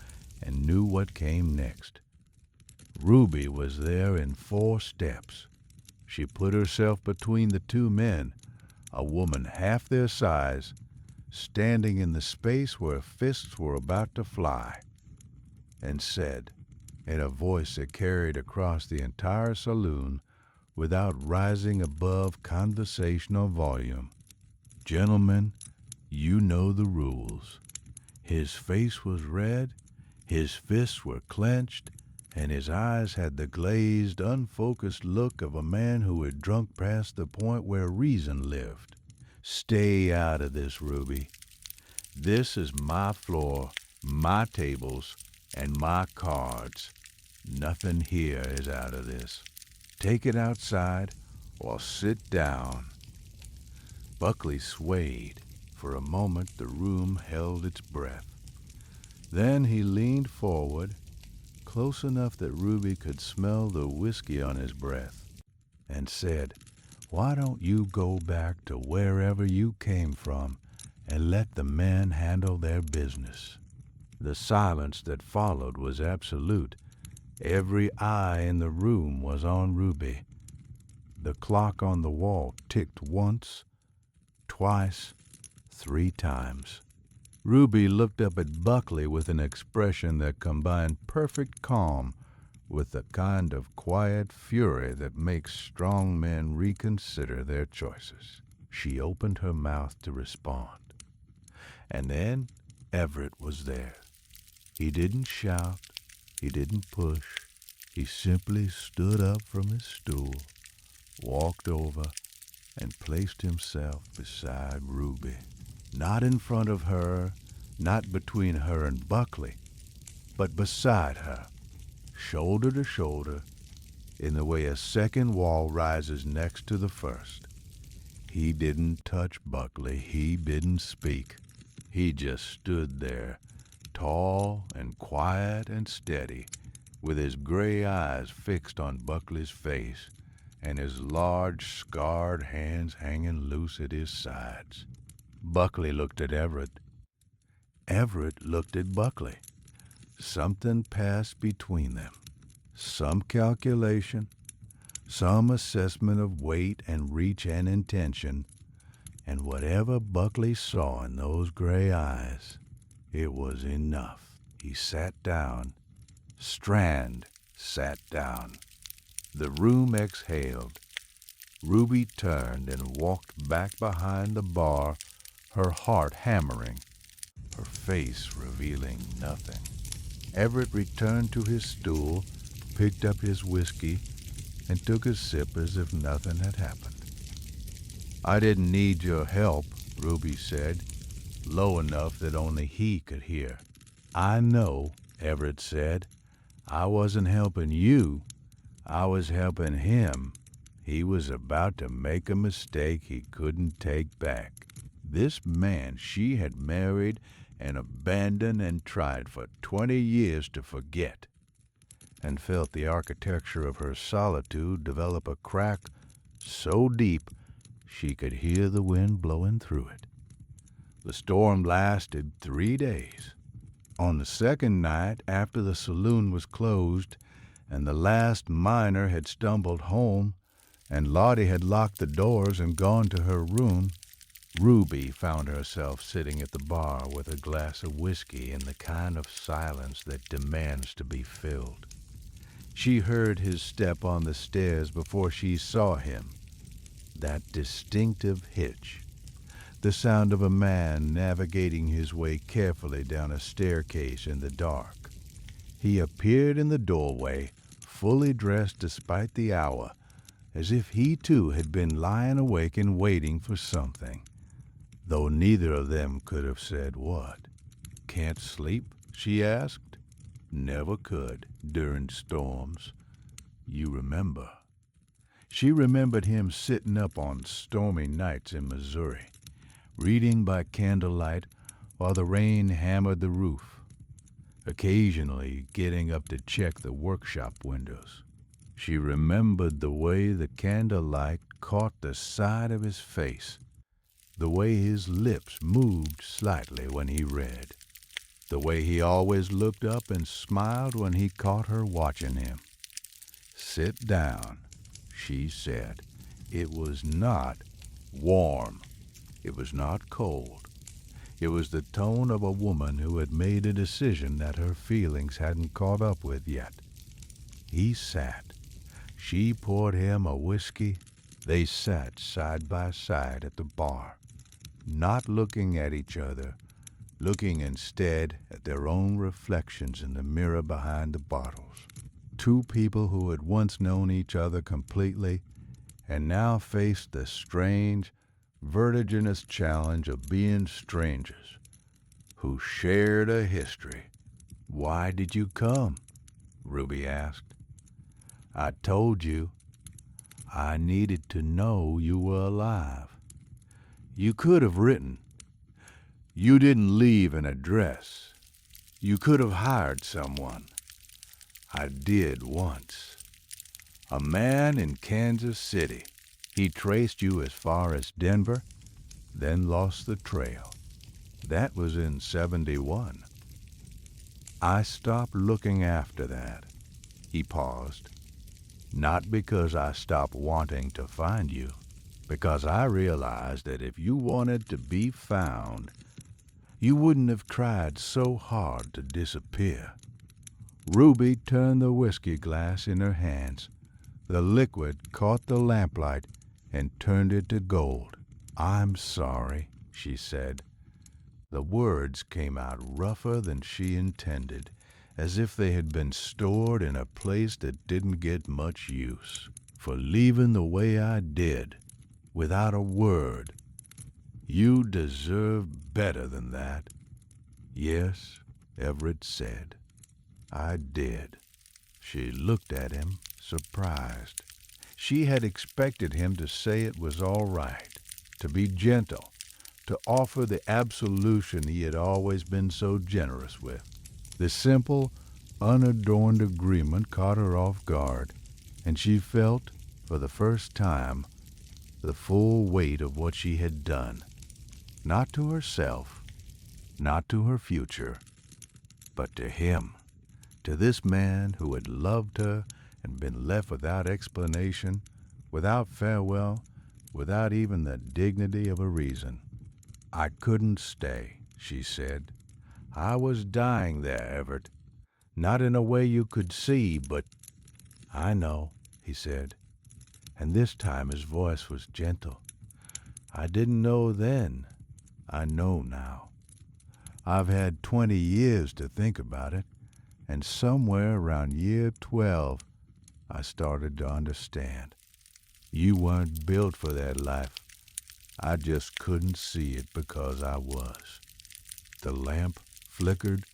and knew what came next. Ruby was there in 4 steps. She put herself between the 2 men, a woman half their size, standing in the space where fists were about to fly, and said, in a voice that carried across the entire saloon without rising above conversational volume, "Gentlemen, you know the rules." His face was red, his fists were clenched, and his eyes had the glazed, unfocused look of a man who had drunk past the point where reason lived. "Stay out of this, Ruby. This is my floor, my tables, and my cards. Nothing here is out of this. Take it outside or sit down." Buckley swayed. For a moment the room held its breath. Then he leaned forward, close enough that Ruby could smell the whiskey on his breath, and said, "Why don't you go back to wherever you came from and let the men handle their business?" The silence that followed was absolute. Every eye in the room was on Ruby. The clock on the wall ticked once, twice, 3 times. Ruby looked up at Buckley with an expression that combined perfect calm with the kind of quiet fury that makes strong men reconsider their choices. She opened her mouth to respond. And then Everett was there. He didn't shout. He didn't push. He simply stood up from his stool, walked over, and placed himself beside Ruby. Not in front of her, not between her and Buckley, but beside her, shoulder to shoulder, in the way a second wall rises next to the first. He didn't touch Buckley. He didn't speak. He just stood there, tall and quiet and steady, with his gray eyes fixed on Buckley's face, and his large, scarred hands hanging loose at his sides. Buckley looked at Everett. Everett looked at Buckley. Something passed between them. Some calculation, some assessment of weight and reach and intention, and whatever Buckley saw in those gray eyes, it was enough. He sat down. Strand sat down. The room exhaled. Ruby turned and walked back behind the bar, her heart hammering, her face revealing nothing. Everett returned to his stool, picked up his whiskey, and took a sip as if nothing had happened. "I didn't need your help," Ruby said, low enough that only he could hear. "I know," Everett said. "I wasn't helping you. I was helping him. He was about to make a mistake he couldn't take back. This man she had married and abandoned and tried for 20 years to forget, and felt the architecture of her solitude develop a crack so deep she could hear the wind blowing through it. The storm lasted 3 days. On the second night, after the saloon was closed and the last miner had stumbled home and Lottie had locked the doors and gone to her room, Ruby found herself sitting at the bar with a glass of whiskey in the kind of silence that demands to be filled. She heard his step on the stairs before she saw him. That distinctive hitch. The sound of a man navigating his way carefully down a staircase in the dark. He appeared in the doorway, fully dressed despite the hour, as if he too had been lying awake and waiting for something, though neither of them could have said what. "Can't sleep?" she asked. "Never could during storms. You remember." She remembered him sitting up on stormy nights in Missouri, reading by candlelight while the rain hammered the roof, occasionally getting up to check the workshop windows. She remembered the way the candlelight caught the side of his face, the way his lips moved slightly when he read, the way he always looked up and smiled when he caught her watching him. "Sit down," she said. It was not warm. It was not cold. It was the tone of a woman who had made a decision that her feelings hadn't caught up with yet. He sat. She poured him a whiskey. They sat side by side at the bar, not looking at each other, looking instead at their own reflections in the mirror behind the bottles. Two people who had once known each other completely and now faced the strange, vertiginous challenge of being strangers, who shared a history. "Why did you come?" Ruby asked. "I told you. I needed to know you were alive. You could have written. You didn't leave an address. You could have hired someone. I did once. A man in Kansas City. He traced you as far as Denver, then lost the trail. That was in 71. I stopped looking after that." He paused. "Not because I stopped wanting to find you, because I realized that if you wanted to be found, you wouldn't have tried so hard to disappear." Ruby turned the whiskey glass in her hands. The liquid caught the lamplight and turned it to gold. "I'm sorry," she said. The words came out rougher than she intended, as if they had been stored in a place that didn't get much use. "For leaving the way I did, without a word. You deserve better than that." "Yes," Everett said. "I did." She looked at him, surprised. She had expected him to say it was all right, to be gentle, to offer the absolution he had always been so generous with. The simple, unadorned agreement caught her off guard, and she felt For the first time, the full weight of what she had done, not to herself, not to her future, but to him, to this man who had loved her and been left without explanation, without farewell, without even the dignity of a reason. "I couldn't stay," she said. "I was dying there, Everett. Not in a way you could see, but—" "I know," he said, and this time his voice was gentle. "I didn't know then. I know now. I've had 20 years to think about it, and somewhere around year 12, I started to understand. You weren't built for that life. I just couldn't see it because I was." The lamp flickered.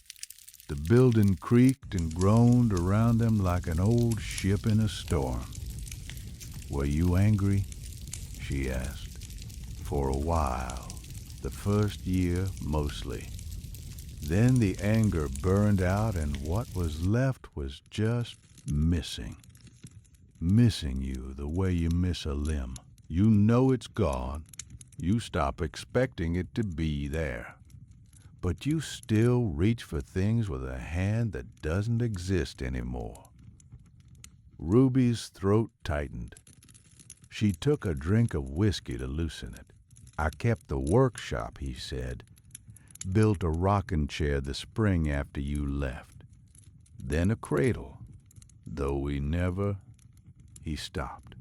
The building creaked and groaned around them like an old ship in a storm. "Were you angry?" she asked. "For a while. The first year, mostly. Then the anger burned out, and what was left was just missing. Missing you the way you miss a limb. You know it's gone. You stop expecting it to be there. But you still reach for things with a hand that doesn't exist anymore." Ruby's throat tightened. She took a drink of whiskey to loosen it. "I kept the workshop," he said. "Built a rocking chair the spring after you left. Then a cradle. Though we never—" He stopped,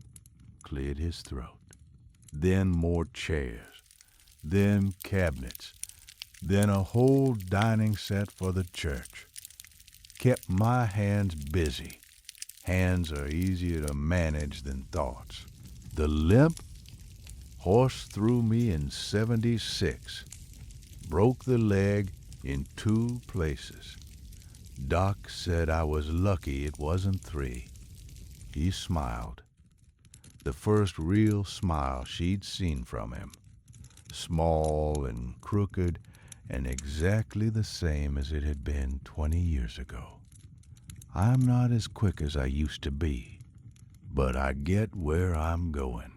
cleared his throat. "Then more chairs. Then cabinets. Then a whole dining set for the church. Kept my hands busy. Hands are easier to manage than thoughts. The limp? Horse threw me in 76. Broke the leg in 2 places. Doc said I was lucky it wasn't 3. He smiled. The first real smile she'd seen from him. Small and crooked and exactly the same as it had been 20 years ago. "I'm not as quick as I used to be, but I get where I'm going."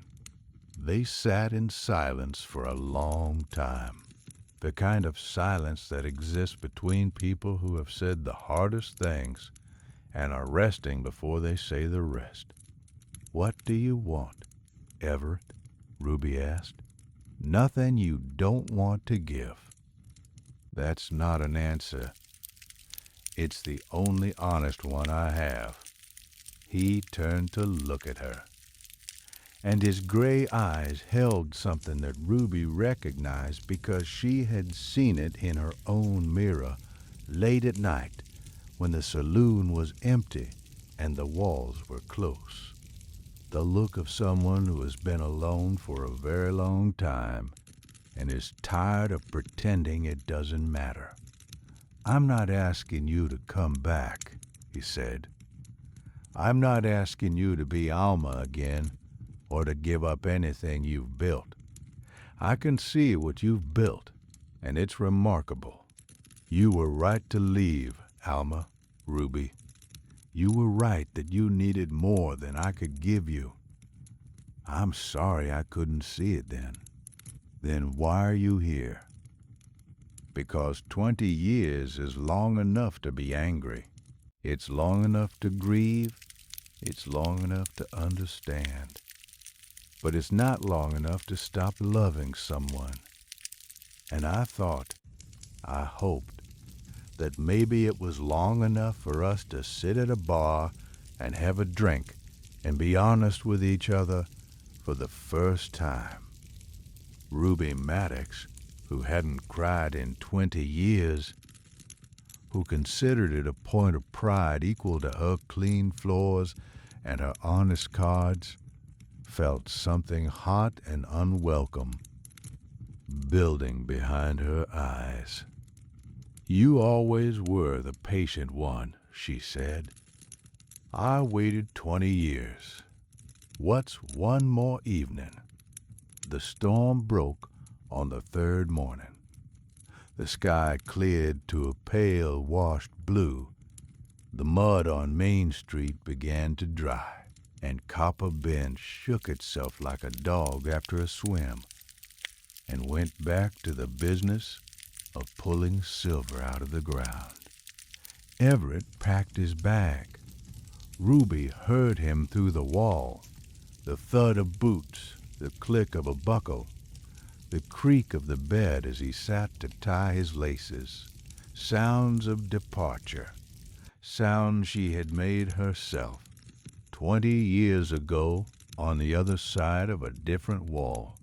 They sat in silence for a long time, the kind of silence that exists between people who have said the hardest things and are resting before they say the rest. "What do you want, Everett?" Ruby asked. "Nothing you don't want to give." "That's not an answer. It's the only honest one I have." He turned to look at her, and his gray eyes held something that Ruby recognized because she had seen it in her own mirror late at night when the saloon was empty and the walls were close. The look of someone who has been alone for a very long time and is tired of pretending it doesn't matter. "I'm not asking you to come back," he said. "I'm not asking you to be Alma again or to give up anything you've built. I can see what you've built, and it's remarkable. You were right to leave, Alma, Ruby. You were right that you needed more than I could give you. I'm sorry I couldn't see it then. Then why are you here? Because 20 years is long enough to be angry. It's long enough to grieve. It's long enough to understand. But it's not long enough to stop loving someone. And I hoped, that maybe it was long enough for us to sit at a bar and have a drink and be honest with each other for the first time." Ruby Maddox, who hadn't cried in 20 years, who considered it a point of pride equal to her clean floors and her honest cards, felt something hot and unwelcome building behind her eyes. "You always were the patient one," she said. "I waited 20 years. What's one more evening?" The storm broke on the 3rd morning. The sky cleared to a pale washed blue. The mud on Main Street began to dry. and Copper Bend shook itself like a dog after a swim and went back to the business of pulling silver out of the ground. Everett packed his bag. Ruby heard him through the wall, the thud of boots, the click of a buckle, the creak of the bed as he sat to tie his laces. Sounds of departure, sounds she had made herself 20 years ago on the other side of a different wall.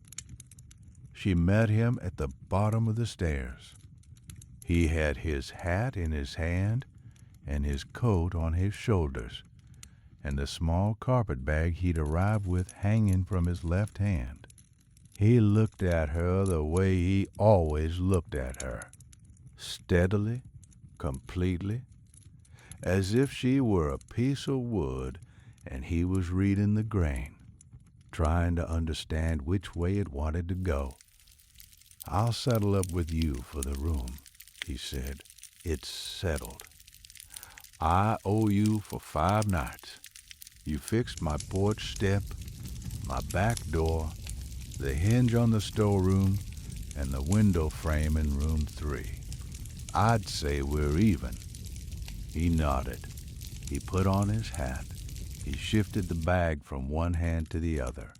She met him at the bottom of the stairs. He had his hat in his hand and his coat on his shoulders, and the small carpet bag he'd arrived with hanging from his left hand. He looked at her the way he always looked at her, steadily, completely, as if she were a piece of wood and he was reading the grain, trying to understand which way it wanted to go. "I'll settle up with you for the room," he said. "It's settled. I owe you for 5 nights. You fixed my porch step, my back door, the hinge on the storeroom, and the window frame in room 3. I'd say we're even." He nodded. He put on his hat. He shifted the bag from one hand to the other.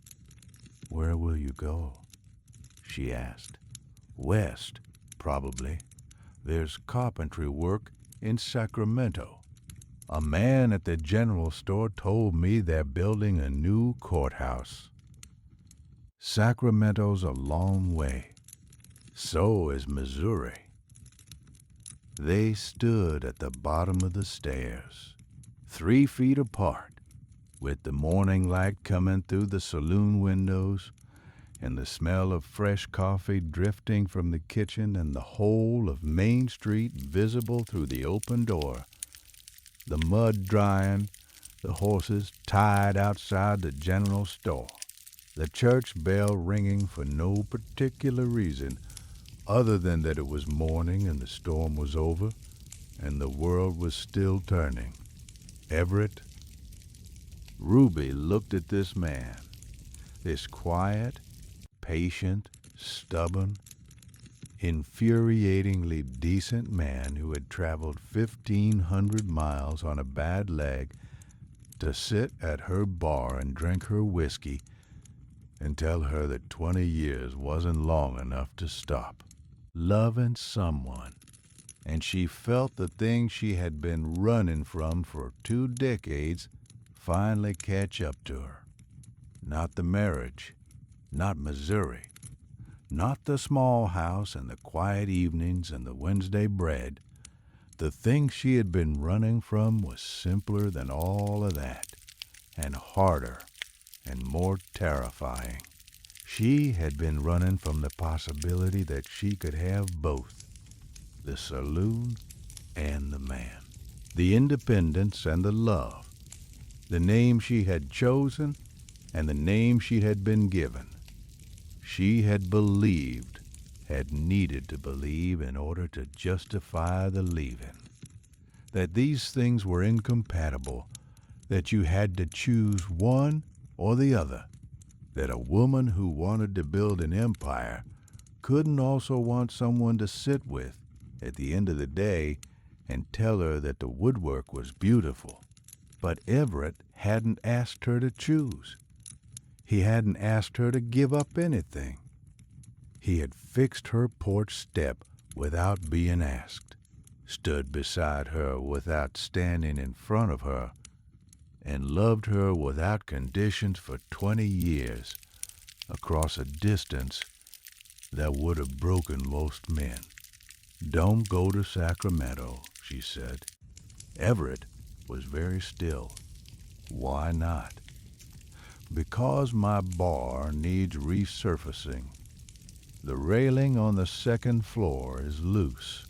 "Where will you go?" she asked. "West, probably. There's carpentry work in Sacramento. A man at the general store told me they're building a new courthouse." Sacramento's a long way. So is Missouri. They stood at the bottom of the stairs, 3 feet apart, with the morning light coming through the saloon windows and the smell of fresh coffee drifting from the kitchen and the whole of Main Street visible through the open door, the mud drying, the horses tied outside the general store, the church bell ringing for no particular reason other than that it was morning and the storm was over and the world was still turning. Everett. Ruby looked at this man, this quiet, patient, stubborn, infuriatingly decent man who had traveled 1,500 miles on a bad leg to sit at her bar and drink her whiskey and tell her that 20 years wasn't long enough to stop loving someone, and she felt the thing she had been running from for 2 decades finally catch up to her. Not the marriage, not Missouri, not the small house and the quiet evenings and the Wednesday bread. The thing she had been running from was simpler than all of that, and harder and more terrifying. She had been running from the possibility that she could have both, the saloon and the man, the independence and the love, the name she had chosen and the name she had been given. She had believed, had needed to believe in order to justify the leaving, that these things were incompatible, that you had to choose one or the other, that a woman who wanted to build an empire couldn't also want someone to sit with at the end of the day and tell her that the woodwork was beautiful. But Everett hadn't asked her to choose. He hadn't asked her to give up anything. He had fixed her porch step without being asked, stood beside her without standing in front of her, and loved her without conditions for 20 years across a distance that would have broken most men. "Don't go to Sacramento," she said. Everett was very still. "Why not?" "Because my bar needs resurfacing. The railing on the 2nd floor is loose,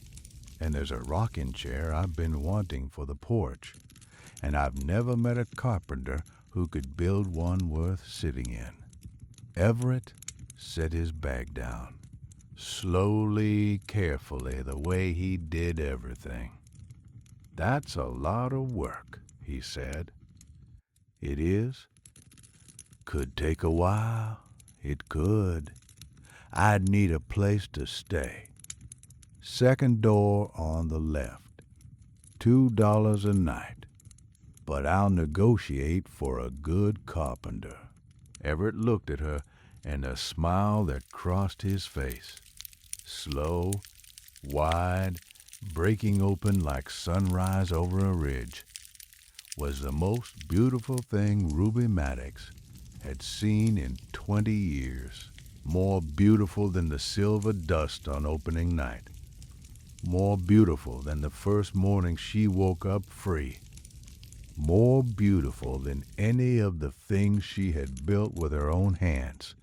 and there's a rocking chair I've been wanting for the porch, and I've never met a carpenter who could build one worth sitting in." Everett set his bag down, slowly, carefully, the way he did everything. "That's a lot of work," he said. "It is, Could take a while. It could. I'd need a place to stay. Second door on the left. $2 a night. But I'll negotiate for a good carpenter. Everett looked at her, and a smile that crossed his face. Slow, wide, breaking open like sunrise over a ridge, was the most beautiful thing Ruby Maddox had seen in 20 years. More beautiful than the silver dust on opening night. More beautiful than the first morning she woke up free. More beautiful than any of the things she had built with her own hands,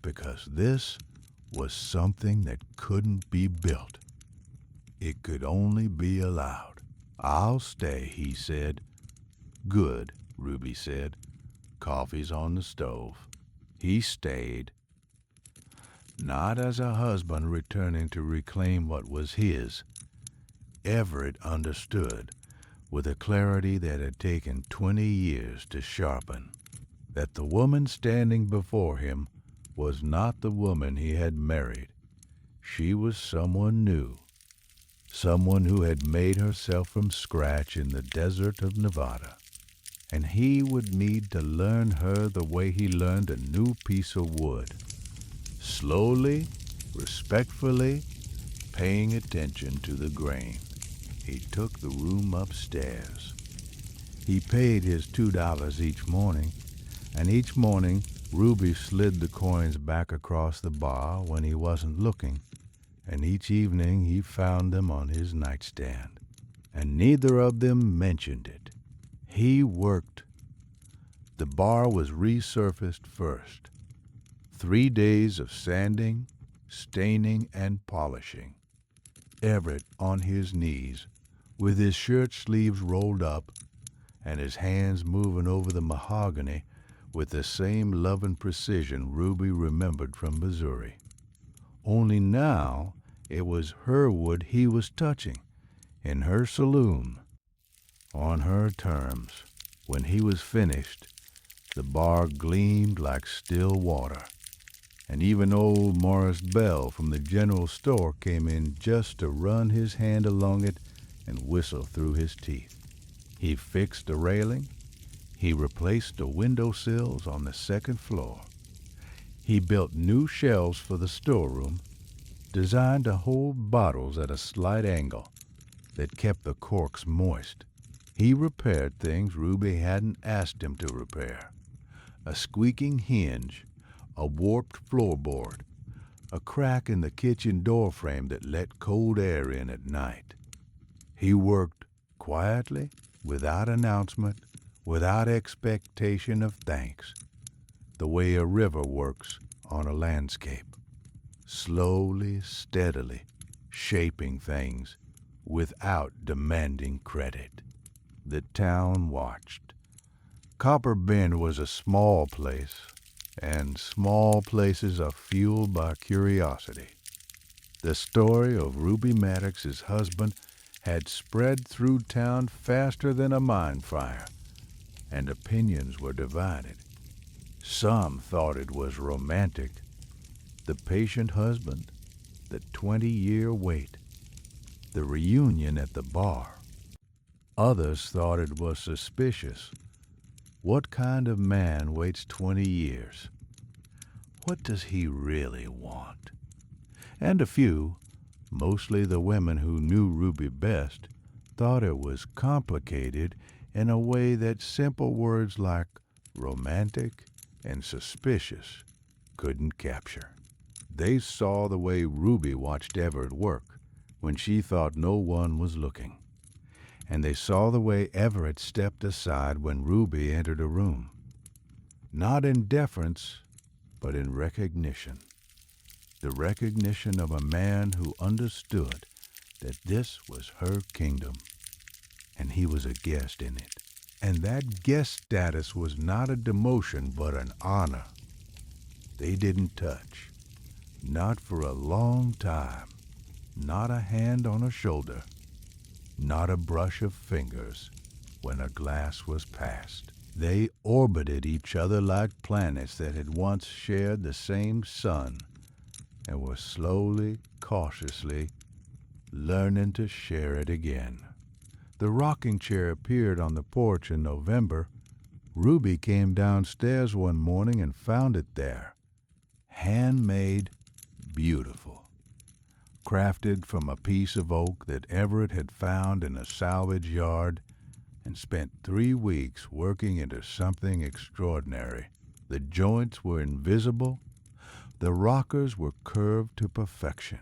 because this was something that couldn't be built. It could only be allowed. I'll stay, he said. Good, Ruby said. Coffee's on the stove. He stayed. Not as a husband returning to reclaim what was his. Everett understood, with a clarity that had taken 20 years to sharpen, that the woman standing before him was not the woman he had married. She was someone new, someone who had made herself from scratch in the desert of Nevada, and he would need to learn her the way he learned a new piece of wood, slowly, respectfully, paying attention to the grain. He took the room upstairs. He paid his $2 each morning, and each morning Ruby slid the coins back across the bar when he wasn't looking, and each evening he found them on his nightstand, and neither of them mentioned it. He worked. The bar was resurfaced first. 3 days of sanding, staining, and polishing. Everett on his knees, with his shirt sleeves rolled up, and his hands moving over the mahogany with the same loving precision Ruby remembered from Missouri. Only now it was her wood he was touching, in her saloon, on her terms. When he was finished, the bar gleamed like still water, and even old Morris Bell from the general store came in just to run his hand along it and whistle through his teeth. He fixed a railing. He replaced the window sills on the second floor. He built new shelves for the storeroom, designed to hold bottles at a slight angle that kept the corks moist. He repaired things Ruby hadn't asked him to repair. A squeaking hinge, a warped floorboard, a crack in the kitchen door frame that let cold air in at night. He worked quietly, without announcement, without expectation of thanks, the way a river works on a landscape, slowly, steadily, shaping things without demanding credit. The town watched. Copper Bend was a small place, and small places are fueled by curiosity. The story of Ruby Maddox's husband had spread through town faster than a mine fire, and opinions were divided. Some thought it was romantic, the patient husband, the 20-year wait, the reunion at the bar. Others thought it was suspicious. What kind of man waits 20 years? What does he really want? And a few, mostly the women who knew Ruby best, thought it was complicated in a way that simple words like romantic and suspicious couldn't capture. They saw the way Ruby watched Everett work when she thought no one was looking, and they saw the way Everett stepped aside when Ruby entered a room, not in deference, but in recognition. The recognition of a man who understood that this was her kingdom, and he was a guest in it. And that guest status was not a demotion, but an honor. They didn't touch, not for a long time, not a hand on a shoulder, not a brush of fingers when a glass was passed. They orbited each other like planets that had once shared the same sun and were slowly, cautiously learning to share it again. The rocking chair appeared on the porch in November. Ruby came downstairs one morning and found it there, handmade, beautiful, crafted from a piece of oak that Everett had found in a salvage yard and spent 3 weeks working into something extraordinary. The joints were invisible. The rockers were curved to perfection.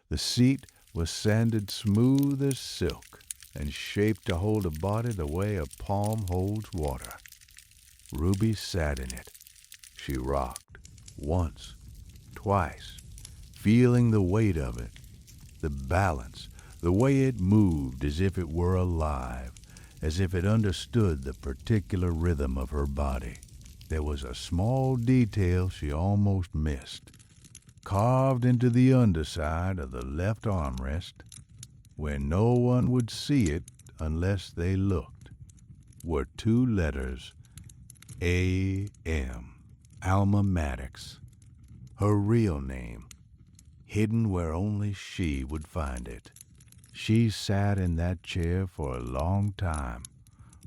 The seat was sanded smooth as silk and shaped to hold a body the way a palm holds water. Ruby sat in it. She rocked once, twice, feeling the weight of it, the balance, the way it moved as if it were alive, as if it understood the particular rhythm of her body. There was a small detail she almost missed. Carved into the underside of the left armrest, where no one would see it unless they looked, were 2 letters, A.M., Alma Maddox, her real name, hidden where only she would find it. She sat in that chair for a long time,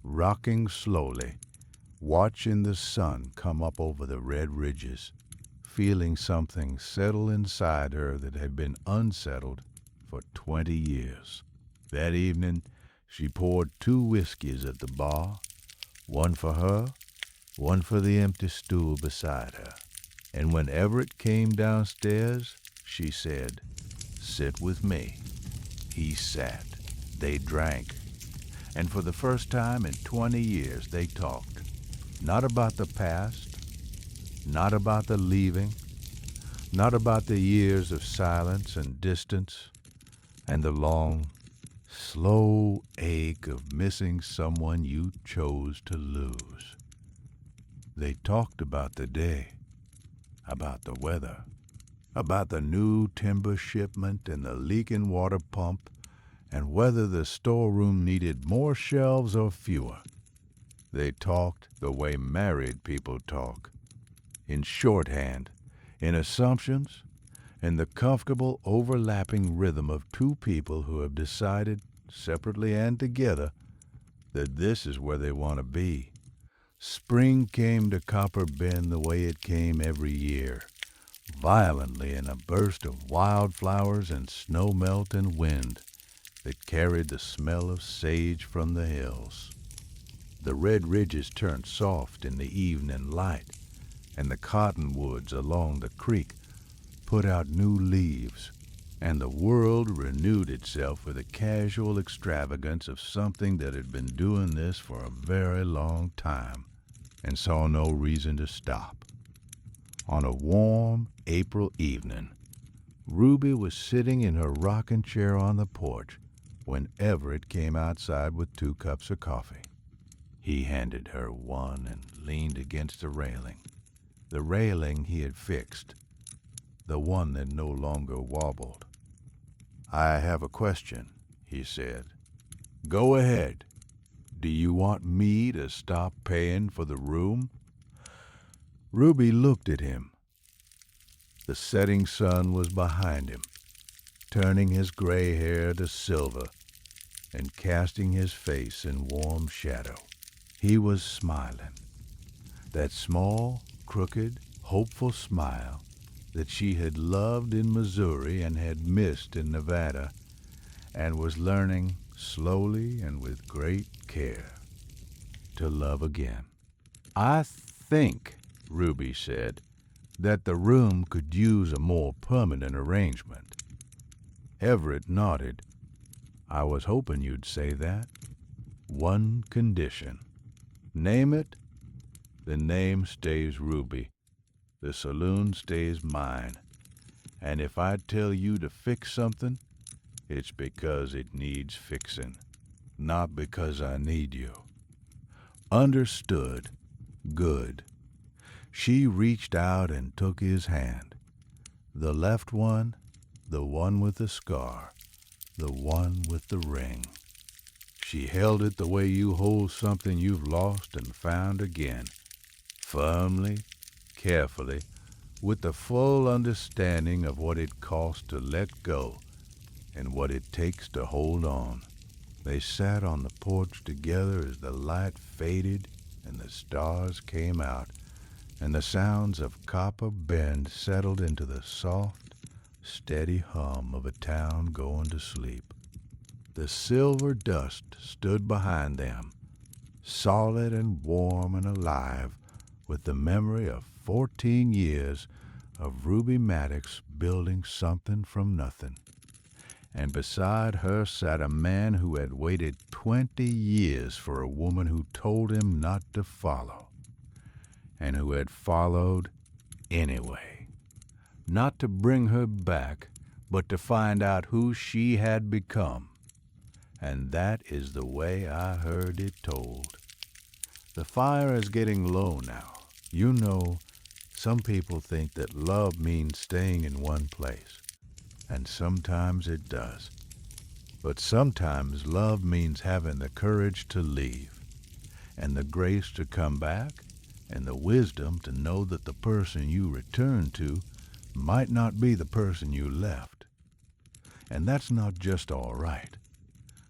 rocking slowly, watching the sun come up over the red ridges, feeling something settle inside her that had been unsettled for 20 years. That evening, she poured 2 whiskeys at the bar, one for her, one for the empty stool beside her. And when Everett came downstairs, she said, "Sit with me." He sat. They drank. And for the first time in 20 years, they talked. Not about the past, not about the leaving, not about the years of silence and distance, and the long, slow ache of missing someone you chose to lose. They talked about the day, about the weather, about the new timber shipment and the leaking water pump, and whether the storeroom needed more shelves or fewer. They talked the way married people talk, in shorthand, in assumptions, in the comfortable overlapping rhythm of 2 people who have decided, separately and together, that this is where they want to be. Spring came to Copper Bend the way it came every year, violently in a burst of wildflowers and snow melt and wind that carried the smell of sage from the hills. The red ridges turned soft in the evening light, and the cottonwoods along the creek put out new leaves, and the world renewed itself with the casual extravagance of something that had been doing this for a very long time and saw no reason to stop. On a warm April evening, Ruby was sitting in her rocking chair on the porch when Everett came outside with 2 cups of coffee. He handed her one and leaned against the railing he had fixed, the one that no longer wobbled. "I have a question," he said. "Go ahead. Do you want me to stop paying for the room?" Ruby looked at him. The setting sun was behind him, turning his gray hair to silver and casting his face in warm shadow. He was smiling, that small, crooked, hopeful smile that she had loved in Missouri and had missed in Nevada, and was learning slowly and with great care to love again. "I think," Ruby said, "that the room could use a more permanent arrangement." Everett nodded. "I was hoping you'd say that. One condition." "Name it." "The name stays Ruby. The saloon stays mine. And if I tell you to fix something, it's because it needs fixing, not because I need you." "Understood. Good." She reached out and took his hand. The left one, the one with the scar, the one with the ring. She held it the way you hold something you've lost and found again, firmly, carefully, with the full understanding of what it costs to let go and what it takes to hold on. They sat on the porch together as the light faded and the stars came out, and the sounds of Copper Bend settled into the soft, steady hum of a town going to sleep. The silver dust stood behind them, solid and warm and alive, with the memory of 14 years of Ruby Maddox building something from nothing. And beside her sat a man who had waited 20 years for a woman who told him not to follow, and who had followed anyway. Not to bring her back, but to find out who she had become. And that is the way I heard it told. The fire is getting low now. You know, some people think that love means staying in one place, and sometimes it does. But sometimes love means having the courage to leave, and the grace to come back, and the wisdom to know that the person you return to might not be the person you left. And that's not just all right.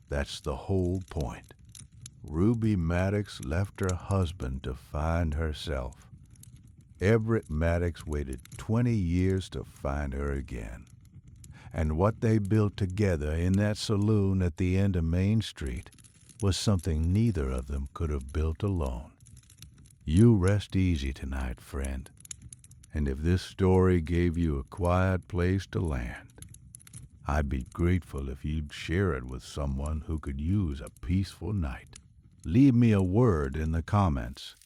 That's the whole point. Ruby Maddox left her husband to find herself. Everett Maddox waited 20 years to find her again. And what they built together in that saloon at the end of Main Street was something neither of them could have built alone. You rest easy tonight, friend. And if this story gave you a quiet place to land, I'd be grateful if you'd share it with someone who could use a peaceful night. Leave me a word in the comments.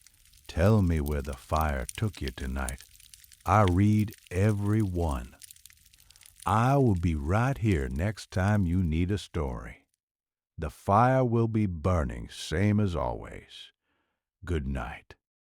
Tell me where the fire took you tonight. I read every one. I will be right here next time you need a story. The fire will be burning, same as always. Good night.